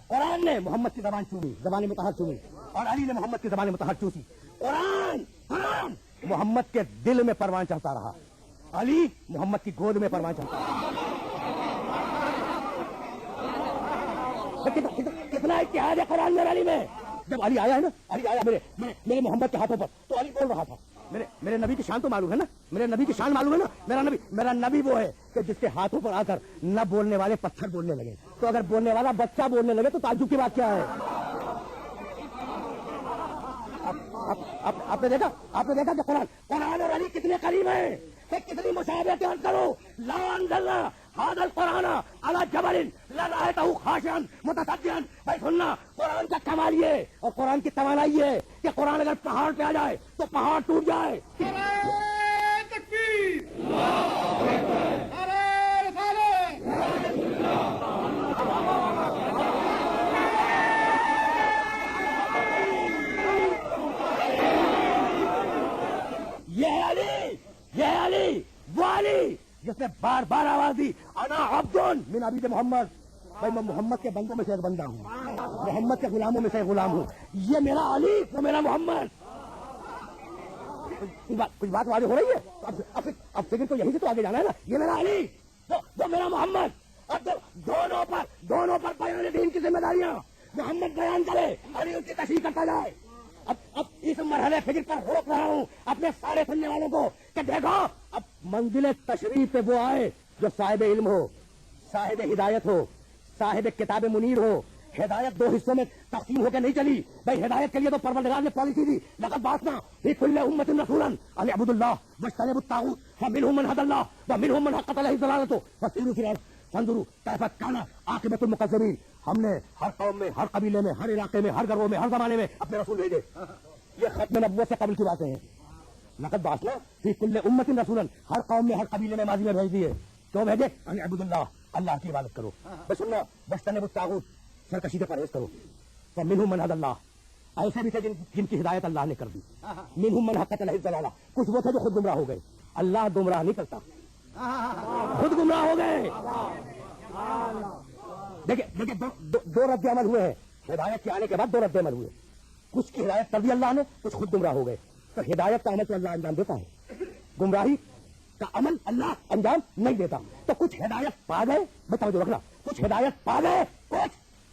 A: قرآن نے محمد کی زبان چومی, زبان مطہر چومی, اور علی نے محمد کی زبان مطہر چوسی. قرآن محمد کے دل میں پروان چڑھتا رہا, علی محمد کی گود میں پروان چڑھتا رہا. کتنا اتحاد ہے قرآن میں علی میں. جب علی آیا ہے نا, علی آیا میرے محمد کے ہاتھوں پر, تو علی بول رہا تھا. میرے نبی کی شان تو معلوم ہے نا, میرے نبی کی شان معلوم ہے نا. میرا نبی وہ ہے کہ جس کے ہاتھوں پر آ کر نہ بولنے والے پتھر بولنے لگے, تو اگر بولنے والا بچہ بولنے لگے تو تعجب کی بات کیا ہے. آپ نے دیکھا کہ قرآن اور علی کتنے قریب ہیں, کتنی مشابہت عرض کرو. لا انزلنا هذا القرآن على جبل لرأيته خاشعا متصدعا. بھائی سننا, قرآن کا کمال یہ ہے اور قرآن کی توانائی یہ ہے کہ قرآن اگر پہاڑ پہ آ جائے تو پہاڑ ٹوٹ جائے. یہ علی وہ علی جس نے بار بار آواز دی انا عبد من عبید محمد. بھائی میں محمد کے بندوں میں سے ایک بندہ ہوں, محمد کے غلاموں میں سے ایک غلام ہوں. یہ میرا علی, وہ میرا محمد. کچھ بات واضح ہو رہی ہے. اب فکر تو یہی سے تو آگے جانا ہے نا. یہ میرا علی, وہ میرا محمد. اب دونوں پر بیان دین کی ذمہ داریاں. محمد بیان کرے, علی اس کی تشریح کرتا جائے. اب اس مرحلے فکر پر روک رہا ہوں اپنے سارے سننے والوں کو کہ دیکھو, اب منزل تشریح پہ وہ آئے جو صاحب علم ہو, صاحب ہدایت ہو, صاحب کتاب منیر ہو. ہدایت دو حصوں میں تقسیم ہو کے نہیں چلی. بھائی ہدایت کے لیے تو پروردگار نے پالیسی دی, لقد بعثنا فی کل امۃ رسولا ان اعبدوا اللہ واجتنبوا الطاغوت فمنهم من هدى الله ومنهم من حقت عليه الضلالة فسیروا فی الارض فانظروا کیف کان عاقبۃ المکذبین. ہم نے ہر قوم میں, ہر قبیلے میں, ہر علاقے میں, ہر گھروں میں, ہر زمانے میں اپنے رسول بھیجے. یہ ختم نبوت سے قبل کی باتیں ہیں. لقد بعثنا فی کل امۃ رسولا, ہر قوم میں, ہر قبیلے میں ماضی میں بھیج دیے. کیوں بھیجے؟ ان اعبدوا اللہ, اللہ کی عبادت کرو. بس سننا, واجتنبوا الطاغوت, سرکشی سے پرہیز کرو. فمنهم من هدى اللہ, ایسے بھی تھے جن کی ہدایت اللہ نے کر دی. منهم من حقت علیہ الضلالہ, کچھ وہ تھے جو خود گمراہ ہو گئے. اللہ گمراہ نہیں کرتا, خود گمراہ ہو گئے. دیکھیں دو رد عمل ہوئے ہیں. ہدایت کے آنے کے بعد دو رد عمل ہوئے. کچھ کی ہدایت کر دی اللہ نے, کچھ خود گمراہ ہو گئے. تو ہدایت کا عمل تو اللہ انجام دیتا ہے, گمراہی کا عمل اللہ انجام نہیں دیتا. تو کچھ ہدایت پا گئے, بتاؤ جو رکھنا, کچھ ہدایت پا گئے, کچھ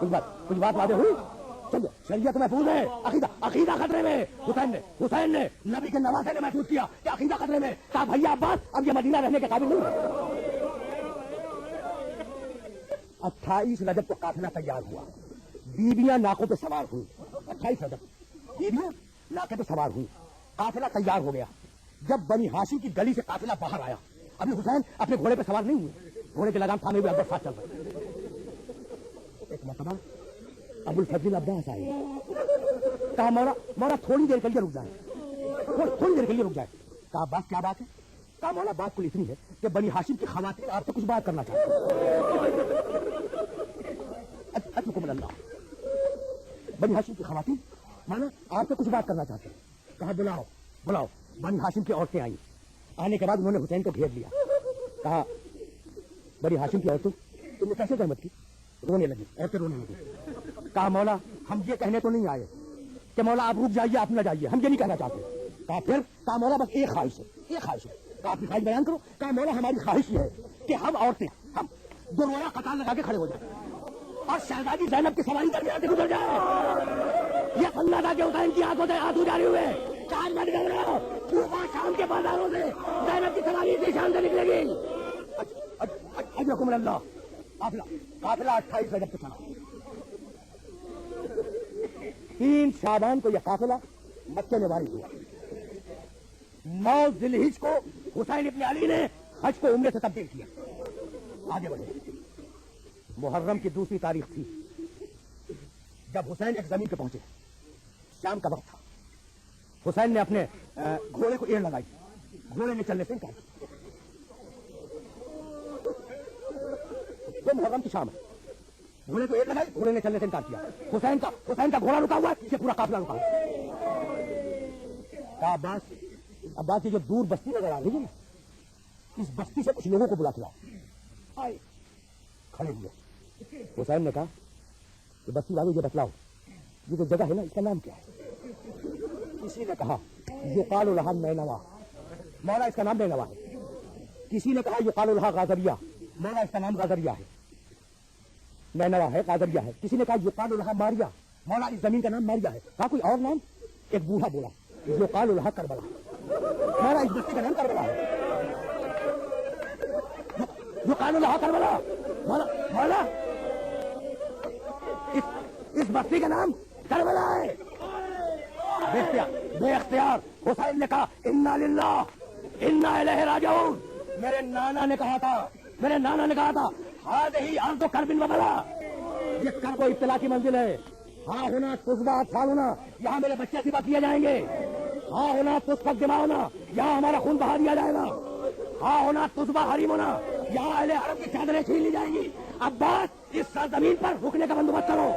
A: کچھ بات واضح ہوئی؟ چلو شریعت محفوظ ہے، عقیدہ خطرے میں. حسین نے نبی کے نواسے نے محفوظ کیا کہ عقیدہ خطرے میں. کہا بھیا عباس اب یہ مدینہ رہنے کے قابل نہیں ہے. 28 رجب کو قافلہ تیار ہوا، بیویاں ناکوں پہ سوار ہوئی. 28 رجب بیویاں ناکے پہ سوار ہوئی، قافلہ تیار ہو گیا. جب بنی ہاشم کی گلی سے قافلہ باہر آیا، ابھی حسین اپنے گھوڑے پہ سوار نہیں ہوئے، گھوڑے کے لگام تھامے ہوئے عباس ساتھ چل رہے. ایک مرتبہ ابو الفضل عباس آئے، کہا مولا تھوڑی دیر کے لیے رک جائے، تھوڑی دیر کے لیے رک جائے. کہا عباس کیا بات ہے؟ کہا مولا بات کل اتنی ہے کہ بنی ہاشم کی خواتین آپ سے کچھ بات کرنا چاہتے ہیں. اللہ بنی ہاشم کی خواتین مانا آپ سے کچھ بات کرنا چاہتے ہیں. کہا بلاؤ. بنی ہاشم کی عورتیں آئیں. آنے کے بعد انہوں نے حسین کو گھیر لیا. کہا بنی ہاشم کی عورتیں تم نے کیسے زحمت کی؟ رونے لگی، عورتیں رونے لگی. کہا مولا ہم یہ کہنے تو نہیں آئے کہ مولا آپ رک جائیے، آپ نہ جائیے، ہم یہ نہیں کہنا چاہتے. کہا پھر؟ کہا مولا بس ایک خواہش ہے. کہا اپنی خواہش بیان کرو. کہا مولا ہماری خواہش یہ ہے کہ ہم عورتیں ہم دو رویا قطار لگا کے کھڑے ہو جائیں اور شہزادی زینب کی سواری درمیان سے گزر جائے. یہ اللہ تھا کہ حسین کی آنکھوں سے آنسو جاری ہوئے. چار مت گھبراؤ، صبح شام کے بازاروں سے زینب کی سواری اسی شان سے نکلے گی. اجرکم اللہ. قافلہ 28 رجب کو چلا. 3 شعبان کو یہ قافلہ مکے میں وارد ہوا. 9 ذی الحجہ کو حسین ابن علی نے حج کو عمرے سے تبدیل کیا. آگے بڑھے. محرم کی دوسری تاریخ تھی جب حسین ایک زمین پہ پہنچے. شام کا وقت تھا. حسین نے اپنے گھوڑے کو ایڑ لگائی، گھوڑے نے چلنے سے انکار کیا. وہ محرم کی شام ہے. گھوڑے کو ایڑ لگائی، گھوڑے نے چلنے سے انکار کیا. حسین کا گھوڑا رکا ہوا ہے، یہ پورا قافلہ رکا ہوا ہے. کہا عباس یہ جو دور بستی نظر آ رہی ہے نا، اس بستی سے کچھ لوگوں کو بلا کے لاؤ. آئے کھڑے ہوئے. حسین نے کہا کہ بستی والوں یہ بتلاؤ یہ جو جگہ ہے نا اس کا نام کیا ہے؟ کسی نے کہا یقال لها نینوا، مولا اس کا نام نینوا ہے. کسی نے کہا یقال لها غازریہ، مولا اس کا نام غازریہ ہے. نینوا ہے، غازریہ ہے. کسی نے کہا یقال لها ماریا، مولا اس زمین کا نام ماریا ہے. کہا کوئی اور نام؟ ایک بوڑھا بولا یقال لها کربلا، مولا اس بستی کا نام کربلا ہے. یقال لها کربلا، مولا اس بستی کا نام کربلا ہے. بے اختیار حسین نے کہا انا للہ انا الیہ راجعون. میرے نانا نے کہا تھا ہذہ ارض کرب و بلا، یہ کرب و ابتلا کی منزل ہے. ہاں ہونا تصبح اطفال ہونا، یہاں میرے بچے ذبح کیے جائیں گے. ہاں ہونا تسفک دماء ہونا، یہاں ہمارا خون بہا دیا جائے گا. ہاں ہونا تصبح حریم ہونا، یہاں اہل حرم کی چادریں چھین لی جائیں گی. عباس اس سرزمین پر رکنے کا بندوبست کرو.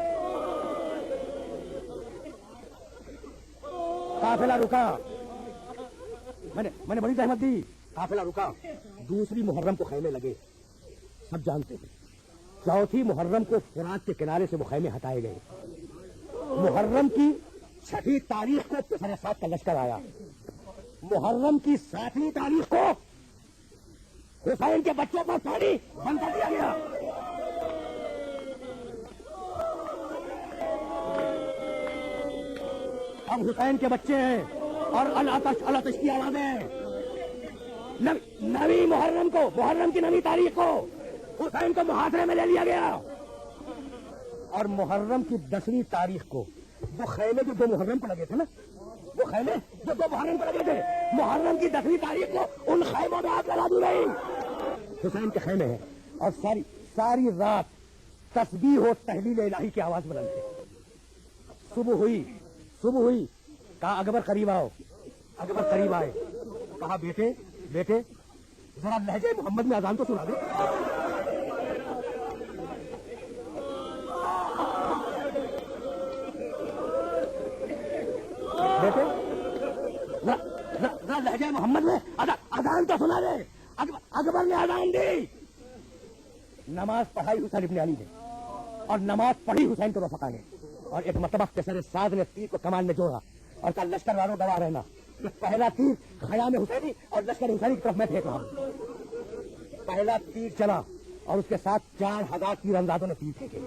A: قافلہ رکا. میں نے بڑی زحمت دی. قافلہ رکا. دوسری محرم کو خیمے لگے. سب جانتے ہیں. چوتھی محرم کو فرات کے کنارے سے وہ خیمے ہٹائے گئے. محرم کی 6 تاریخ کو پسر سات کا لشکر آیا. محرم کی 7ویں تاریخ کو حسین کے بچوں پر پانی بند کر دیا گیا. اب حسین کے بچے ہیں اور الاتش کی آوازیں. 9 محرم کی 9 تاریخ کو حسین کو محاصرے میں لے لیا گیا. اور محرم کی 10ویں تاریخ کو وہ خیمے جو 2 محرم کو لگے تھے نا، وہ خیمے جو 2 محرم کو لگے تھے، محرم کی 10ویں تاریخ کو ان خیموں میں آگ لگا دی گئی. حسین کے خیمے ہیں اور ساری رات تسبیح و تحلیل الہی کی آواز بلند ہے. صبح ہوئی. کہا اکبر قریب آؤ. اکبر قریب آئے. کہا بیٹے ذرا لہجے محمد میں اذان تو سنا دے. بیٹے ذرا لہجے محمد میں اذان تو سنا دے. اکبر نے اذان دی. نماز پڑھائی حسین ابن علی نے اور نماز پڑھی حسین کے رفقا نے. اور ایک مرتبہ کسر ساز نے تیر کو کمان میں جوڑا اور کہا لشکر والوں گواہ رہنا، پہلا تیر خیام حسینی اور لشکر حسینی کی طرف میں پھینک رہا ہوں. پہلا تیر چلا اور اس کے ساتھ 4000 تیر اندازوں نے تیر پھینکے.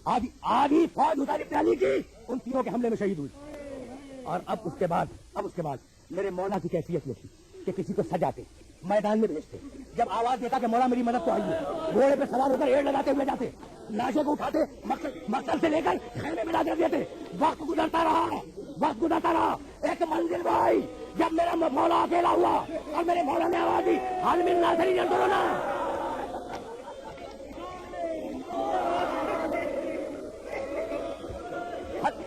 A: آدھی فوج حسین ابن علی کی ان تینوں کے حملے میں شہید ہوئی. اور اب اس کے بعد میرے مولا کی کیفیت یہ تھی کہ کسی کو سجاتے, میدان میں بھیجتے, جب آواز دیتا کہ مولا میری مدد تو آئیے, گھوڑے پہ سوار ہو کر ایڑ لگاتے ہوئے جاتے, لاشوں کو اٹھاتے مقصد سے لے کر خیمے میں لا کر دیتے. وقت گزرتا رہا, ایک منزل بھائی جب میرا مولا اکیلا ہوا اور میرے مولا نے آواز دی, حال من ناصری ینصرنا,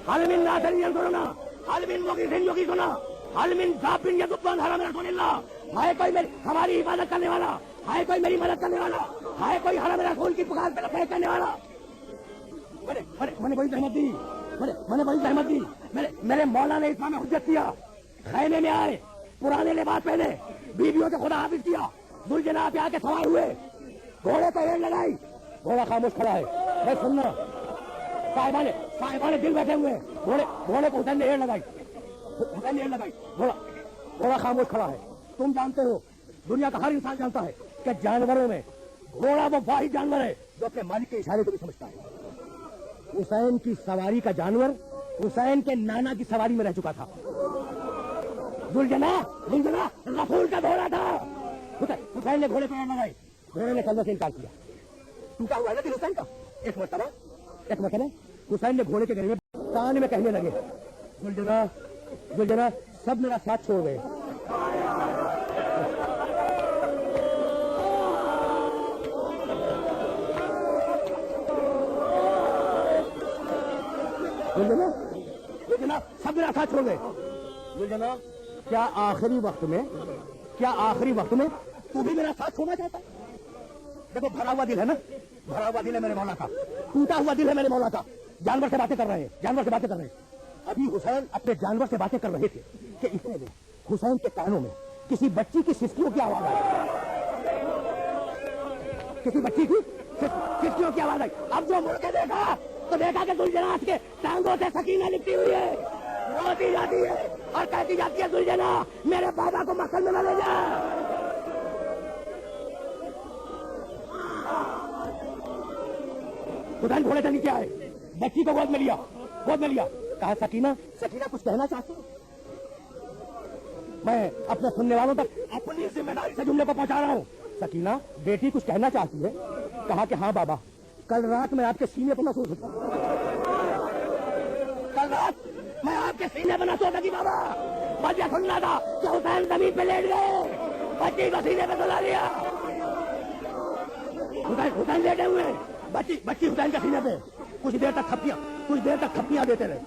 A: حال من ناصری ینصرنا, حال من مغیث یغیثنا, حال من ذاب یذب عن حرم رسول اللہ. ہے کوئی ہماری حفاظت کرنے والا, ہے کوئی میری مدد کرنے والا, ہے کوئی حرم رسول کی پکار پہ لبیک کرنے والا. میں نے بڑی زحمت دی, میرے مولا نے اسلام میں حجت کیا. خیمے میں آئے, پرانے لباس پہنے, بیویوں سے خدا حافظ کیا, ذوالجناح پہ آ کے سوار ہوئے, گھوڑے پہ ایڑ لگائی, گھوڑا خاموش کھڑا ہے. میں سننا, صاحبان دل بیٹھے ہوئے, گھوڑے کو حسین نے ایڑ لگائی, گھوڑا خاموش کھڑا ہے. تم جانتے ہو, دنیا کا ہر انسان جانتا ہے کہ جانوروں میں گھوڑا وہ واحد جانور ہے جو اپنے مالک کے اشارے کو بھی سمجھتا ہے. حسین کی سواری کا جانور حسین کے نانا کی سواری میں رہ چکا تھا. ذوالجناح رسول کا گھوڑا تھا. حسین نے گھوڑے پہ ایڑ لگائی, گھوڑے نے چلنے سے انکار کیا. ٹوٹا ہوا ہے نا دل حسین کا. ایک مرتبہ حسین نے گھوڑے کے گھر میں کان میں کہنے لگے, ذوالجناح سب میرا ساتھ چھوڑ گئے. سب میرا ساتھ چھوڑ گئے. کیا آخری وقت میں تو بھی میرا ساتھ چھوڑنا چاہتا ہے؟ دیکھو, بھرا ہوا دل ہے نا, بھرا ہوا دل ہے میرے مولا کا, ٹوٹا ہوا دل ہے میرے مولا کا. جانور سے باتیں کر رہے ہیں. ابھی حسین اپنے جانور سے باتیں کر رہے تھے کہ اتنے میں حسین کے کانوں میں کسی بچی کی سسکیوں کی آواز آئی. سسکیوں کی آواز آئی. اب جو مڑ کے دیکھا تو دیکھا کہ ذوالجناح کے ٹانگوں سے سکینہ لپٹی ہوئی ہے, روتی جاتی ہے اور کہتی جاتی ہے, ذوالجناح میرے بابا کو مقصد میں نہ لے جا. حسین گھوڑے سے نیچے آئے, بچی کو گود میں لیا, کہا سکینہ کچھ کہنا چاہتی ہوں. میں اپنے سننے والوں تک اپنی ذمہ داری سے جملے کو پہنچا رہا ہوں. سکینہ بیٹی کچھ کہنا چاہتی ہے. کہا کہ ہاں بابا, کل رات میں آپ کے سینے پہ محسوس ہوتا, بابا مجھے سننا تھا کہ حسین زمین پہ لیٹ گئے, بچی کو سینے پہ سلا لیا. حسین لیٹے ہوئے, بچی حسین کے سینے پہ. کچھ دیر تک تھپیاں دیتے رہے.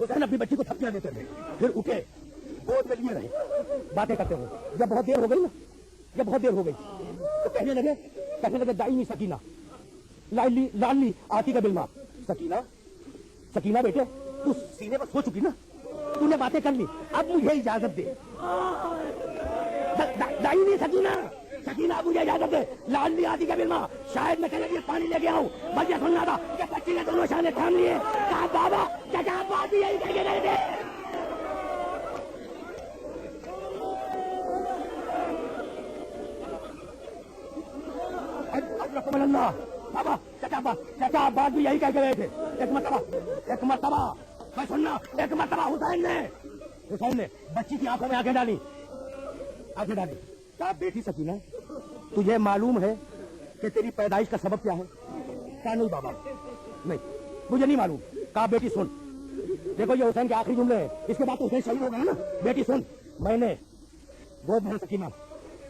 A: حسین اپنی بچی کو تھپیاں دیتے رہے, پھر اٹھے, گود میں لیے رہے, باتیں کرتے ہوئے. جب بہت دیر ہو گئی تو کہنے لگے دائمی سکینہ, لالی آتی کا بلما. سکینہ بیٹے, تو سینے پر سو چکی نا, تو نے باتیں کر لی, اب مجھے اجازت دے. دائمی سکینہ مجھے اجازت دے. لالی آتی کا بلما, شاید میں تیرے لیے پانی لے کے آؤں. مجھے سننا تھا کہ بچی نے دونوں شانے تھام لیے. کہا بابا چچا بات بھی یہی کہہ کے گئے تھے. بابا چچا بات بھی یہی کہہ کے گئے تھے. ایک مرتبہ میں سننا, ایک مرتبہ حسین نے بچی کی آنکھوں میں آنکھیں ڈالی. کہا بیٹی سکینہ, تجھے معلوم ہے کہ تیری پیدائش کا سبب کیا ہے؟ کہا نہیں بابا, نہیں مجھے نہیں معلوم. کہا بیٹی سن, دیکھو یہ حسین کے آخری جملے ہیں, اس کے بعد تو حسین شہید ہو گیا نا. بیٹی سن, میں نے گود میں سکینہ,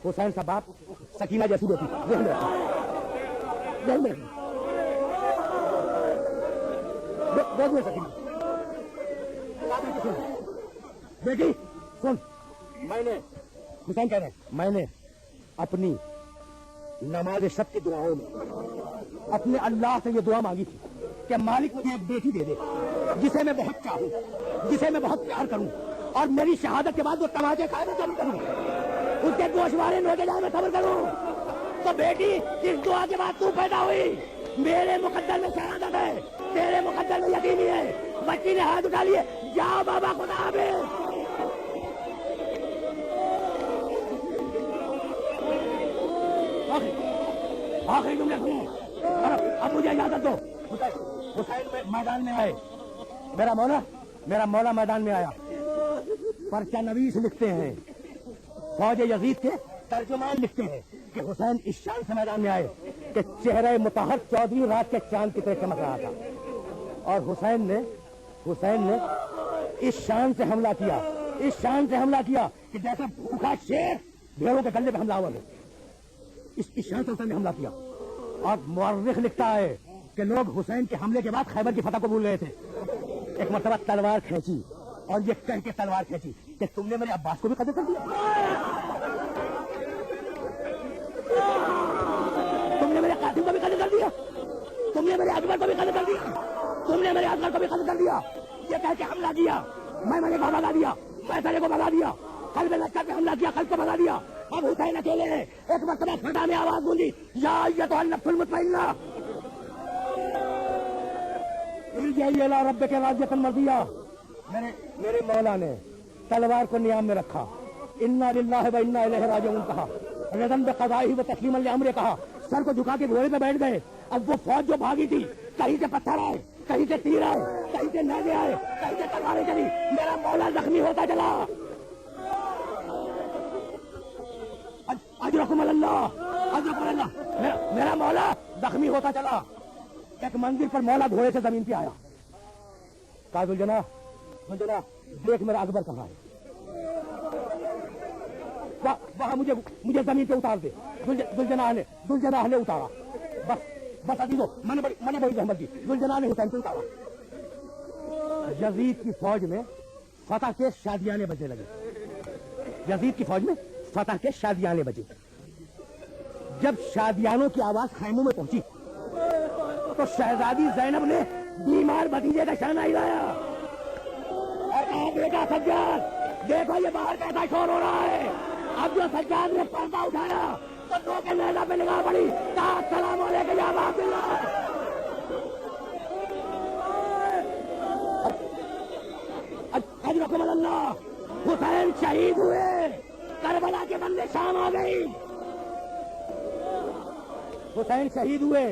A: حسین کا باپ, سکینہ جیسی بیٹی, بیٹی سن, میں نے, حسین کہہ رہے, میں نے اپنی نماز شب کی دعاؤں میں اپنے اللہ سے یہ دعا مانگی تھی کہ مالک مجھے ایک بیٹی دے دے جسے میں بہت چاہوں, جسے میں بہت پیار کروں, اور میری شہادت کے بعد وہ تماچے کھائے میں جم کروں, اس کے گوشوارے نوچے جائے میں صبر کروں. تو بیٹی اس دعا کے بعد تو پیدا ہوئی. میرے مقدر میں شہادت ہے, تیرے مقدر میں یتیمی ہے. بچی نے ہاتھ اٹھا لیے, جاؤ بابا خدا حافظ. آخری جملے سنو, اب مجھے اجازت دو. حسین میدان میں آئے، میرا مولا میدان میں آیا، پرچہ نویس لکھتے ہیں، فوج یزید کے ترجمان لکھتے ہیں کہ حسین اس شان سے میدان میں آئے کہ چہرہ مطہر 14ویں رات کے چاند کی طرح چمک رہا تھا، اور حسین نے اس شان سے حملہ کیا کہ جیسا بھوکا شیر بھیڑوں کے گلے پہ حملہ ہوا ہے، اس شان سے حسین نے حملہ کیا۔ اور مورخ لکھتا ہے کہ لوگ حسین کے حملے کے بعد خیبر کی فتح کو بھول رہے تھے۔ ایک مرتبہ تلوار کھینچی اور یہ کہہ کے تلوار کھینچی کہ تم نے میرے عباس کو بھی قتل کر دیا، تم نے میرے قاسم کو بھی قتل کر دیا، تم نے میرے اکبر کو بھی قتل کر دیا، تم نے میرے اصغر کو بھی قتل کر دیا۔ یہ کہہ کے حملہ کیا، میں نے کو بھگا دیا، فیصلے کو بھگا دیا، قلب لشکر پہ حملہ کیا، قلب کو بھگا دیا۔ اب حسین اکیلے ہیں۔ ایک مرتبہ فضا میں آواز گونجی، یا ایتھا النفس المطمئنہ ارجعی الی ربک راضیۃ مرضیہ۔ میرے مولا نے تلوار کو نیام میں رکھا، انا للہ و انا الیہ راجعون کہا، رضا بقضائہ و تسلیما لامرہ کہا، سر کو جھکا کے گھوڑے پہ بیٹھ گئے۔ اب وہ فوج جو بھاگی تھی، کہیں سے پتھر آئے، کہیں سے تیر آئے، کہیں سے نیزے آئے، کہیں سے تلواریں چلی، میرا مولا زخمی ہوتا چلا۔ اجرکم اللہ، اجرکم اللہ، میرا مولا زخمی ہوتا چلا۔ ایک منزل پر مولا گھوڑے سے زمین پہ آیا، کہا ذوالجناح دیکھ میرا اکبر کہاں ہے، وہاں مجھے زمین پہ اتار دے۔ ذوالجناح نے اتارا، بس عزیزو میں نے بڑی زحمت دی، ذوالجناح نے حسین پہ اتارا۔ یزید کی فوج میں فتح کے شادیانے بجنے لگے، یزید کی فوج میں فتح کے شادیانے بجے۔ جب شادیانوں کی آواز خیموں میں پہنچی تو شہزادی زینب نے بیمار بھتیجے کا شانہ ہلایا اور کہا، بیٹا سجاد دیکھو یہ باہر کیسا شور ہو رہا ہے۔ اب جو سجاد نے پردہ اٹھایا تو دو کے نیزہ پہ نگاہ پڑی، کہا السلام علیکم یا ابا عبداللہ۔ اجرکم اللہ، حسین شہید ہوئے، کربلا کے بندے شام آ گئی۔ حسین شہید ہوئے،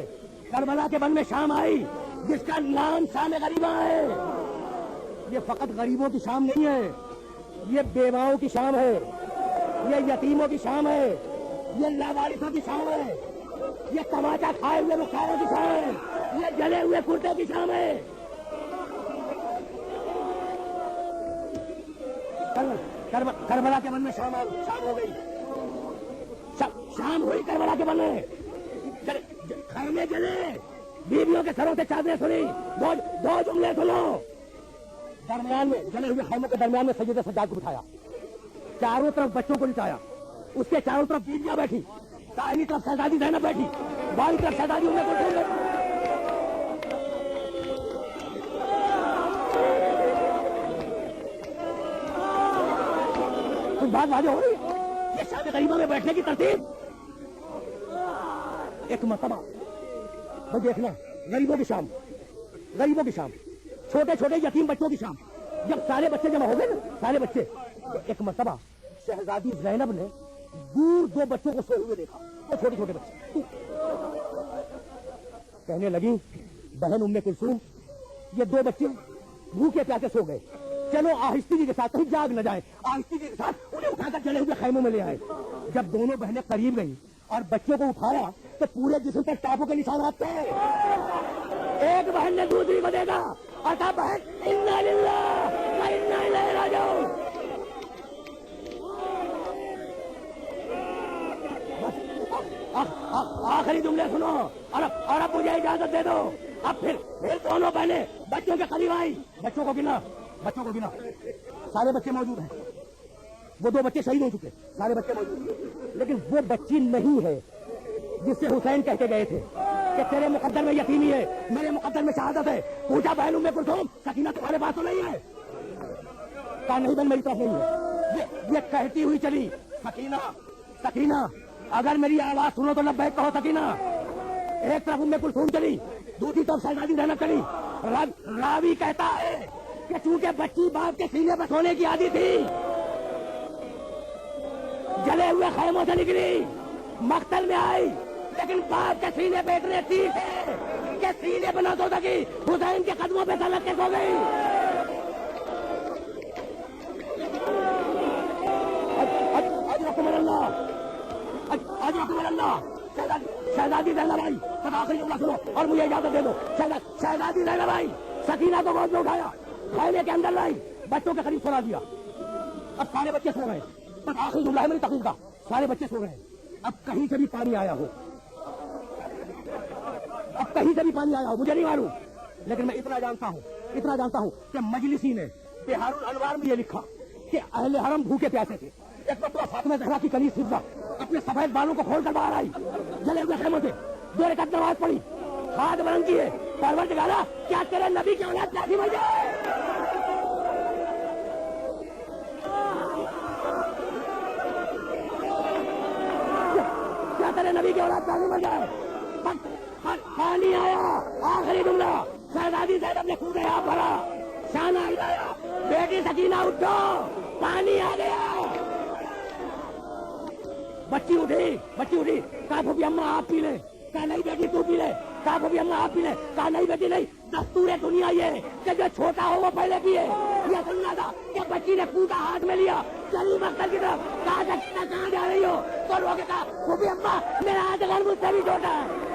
A: کربلا کے بن میں شام آئی، جس کا نام شام غریباں ہے۔ یہ فقط غریبوں کی شام نہیں ہے، یہ بیواؤں کی شام ہے، یہ یتیموں کی شام ہے، یہ لاوارثوں کی شام ہے، یہ تماچا کھائے ہوئے رخساروں کی شام ہے، یہ جلے ہوئے کرتے کی شام ہے۔ کربلا کے بن میں شام ہو گئی، شام ہوئی کربلا کے بن میں، خیمے جلے، بیویوں کے سروں سے چادریں سنی۔ دو جملے سنو، درمیان میں جلے ہوئے خیموں کے درمیان میں سید سجاد کو بٹھایا، چاروں طرف بچوں کو لٹایا، اس کے چاروں طرف بیویاں بیٹھی، دائیں طرف شہزادی زینب بیٹھی، بائیں طرف شہزادی ام کلثوم بیٹھی۔ کچھ بات واضح ہو رہی ہے؟ یہ شام غریبوں میں بیٹھنے کی ترتیب۔ ایک مرتبہ بھائی دیکھنا، غریبوں کی شام، چھوٹے چھوٹے یتیم بچوں کی شام، جب سارے بچے جمع ہو گئے نا، سارے بچے، ایک مرتبہ شہزادی زینب نے دور دو بچوں کو سوئے ہوئے دیکھا، وہ چھوٹے چھوٹے بچے، کہنے لگی بہن ام کلثوم یہ دو بچے بھوکے پیاسے سو گئے، چلو آہستگی کے ساتھ کہیں جاگ نہ جائیں، آہستگی کے ساتھ انہیں اٹھا کر جلے ہوئے خیموں میں لے آئے۔ جب دونوں بہنیں قریب گئی اور بچوں کو اٹھایا تو پورے جسم پر ٹاپوں کے نشانات تھے۔ ایک بہن نے دوسری کو دیکھا اور کہا بہن انا للہ و انا الیہ راجعون۔ آخری جملے سنو اور اب مجھے اجازت دے دو۔ اب پھر دونوں بہنیں بچوں کے قریب آئی، بچوں کو گنا، سارے بچے موجود ہیں، وہ دو بچے شہید ہو چکے، سارے بچے موجود ہیں، لیکن وہ بچی نہیں ہے جس سے حسین کہہ کے گئے تھے کہ تیرے مقدر میں یتیمی ہے، میرے مقدر میں شہادت ہے۔ پوچھا بہن ام کلثوم سکینہ تمہارے پاس تو نہیں ہے؟ کہا نہیں بہن میری طرف نہیں ہے۔ یہ کہتی ہوئی چلی سکینہ اگر میری آواز سنو تو لبیک کہو سکینہ۔ ایک طرف ام کلثوم چلی، دوسری طرف شہزادی زینب چلی۔ راوی کہتا ہے کہ چونکہ بچی باپ کے سینے پر سونے کی عادی تھی، جلے ہوئے خیموں سے نکلی، مقتل میں آئی، لیکن باپ کے سینے پہ اتنے تیر تھے کے سینے پہ نہ سو سکی، حسین کے قدموں پہ سلٹ کے سو گئی۔ اجرکم اللہ شہزادی زینب آئی، آخری جملہ سنو اور مجھے اجازت دے دو۔ شہزادی زینب آئی، سکینہ کو گود میں اٹھایا، خیمے کے اندر لائی، بچوں کے قریب سلا دیا۔ اب سارے بچے سو گئے، بس آخری جملہ ہے میری تقریر کا، سارے بچے سو گئے۔ اب کہیں سے بھی پانی آیا ہو، اب کہیں سے بھی پانی آیا ہو مجھے نہیں معلوم، لیکن میں اتنا جانتا ہوں کہ مجلسی نے بہار الانوار میں یہ لکھا کہ اہل حرم بھوکے پیاسے تھے۔ ایک مرتبہ فاطمہ زہرا کی کنیز حفظہ اپنے سفید بالوں کو کھول کر باہر آئی، جلے ہوئے خیموں سے 2 رکعت نماز پڑھی، ہاتھ بلند کیے، پروردگارا کیا تیرے نبی کی اولاد پیاسی بن جائے؟ کیا تیرے نبی کی اولاد پیاسی بن جائے؟ پانی آیا، آخری جملہ، شہزادی زینب نے خود آپ بھرا، شانہ ہلایا، بیٹی سکینہ اٹھو، پانی آ گیا۔ بچی اٹھی، کہا پھوپھی اماں آپ پی لیں، کہا نہیں بیٹی تو پی لے، کہا پھوپھی اماں آپ پی لیں، کہا نہیں بیٹی نہیں، دستور دنیا یہ کہ جو چھوٹا ہو وہ پہلے پیے۔ یہ سننا تھا کہ بچی نے کوٹا ہاتھ میں لیا، چلی مقتل کی طرف، کہا کہاں جا رہی ہو؟ تو لوگوں نے کہا پھوپھی اماں میرا ہاتھ گھر مجھ سے بھی چھوٹا ہے۔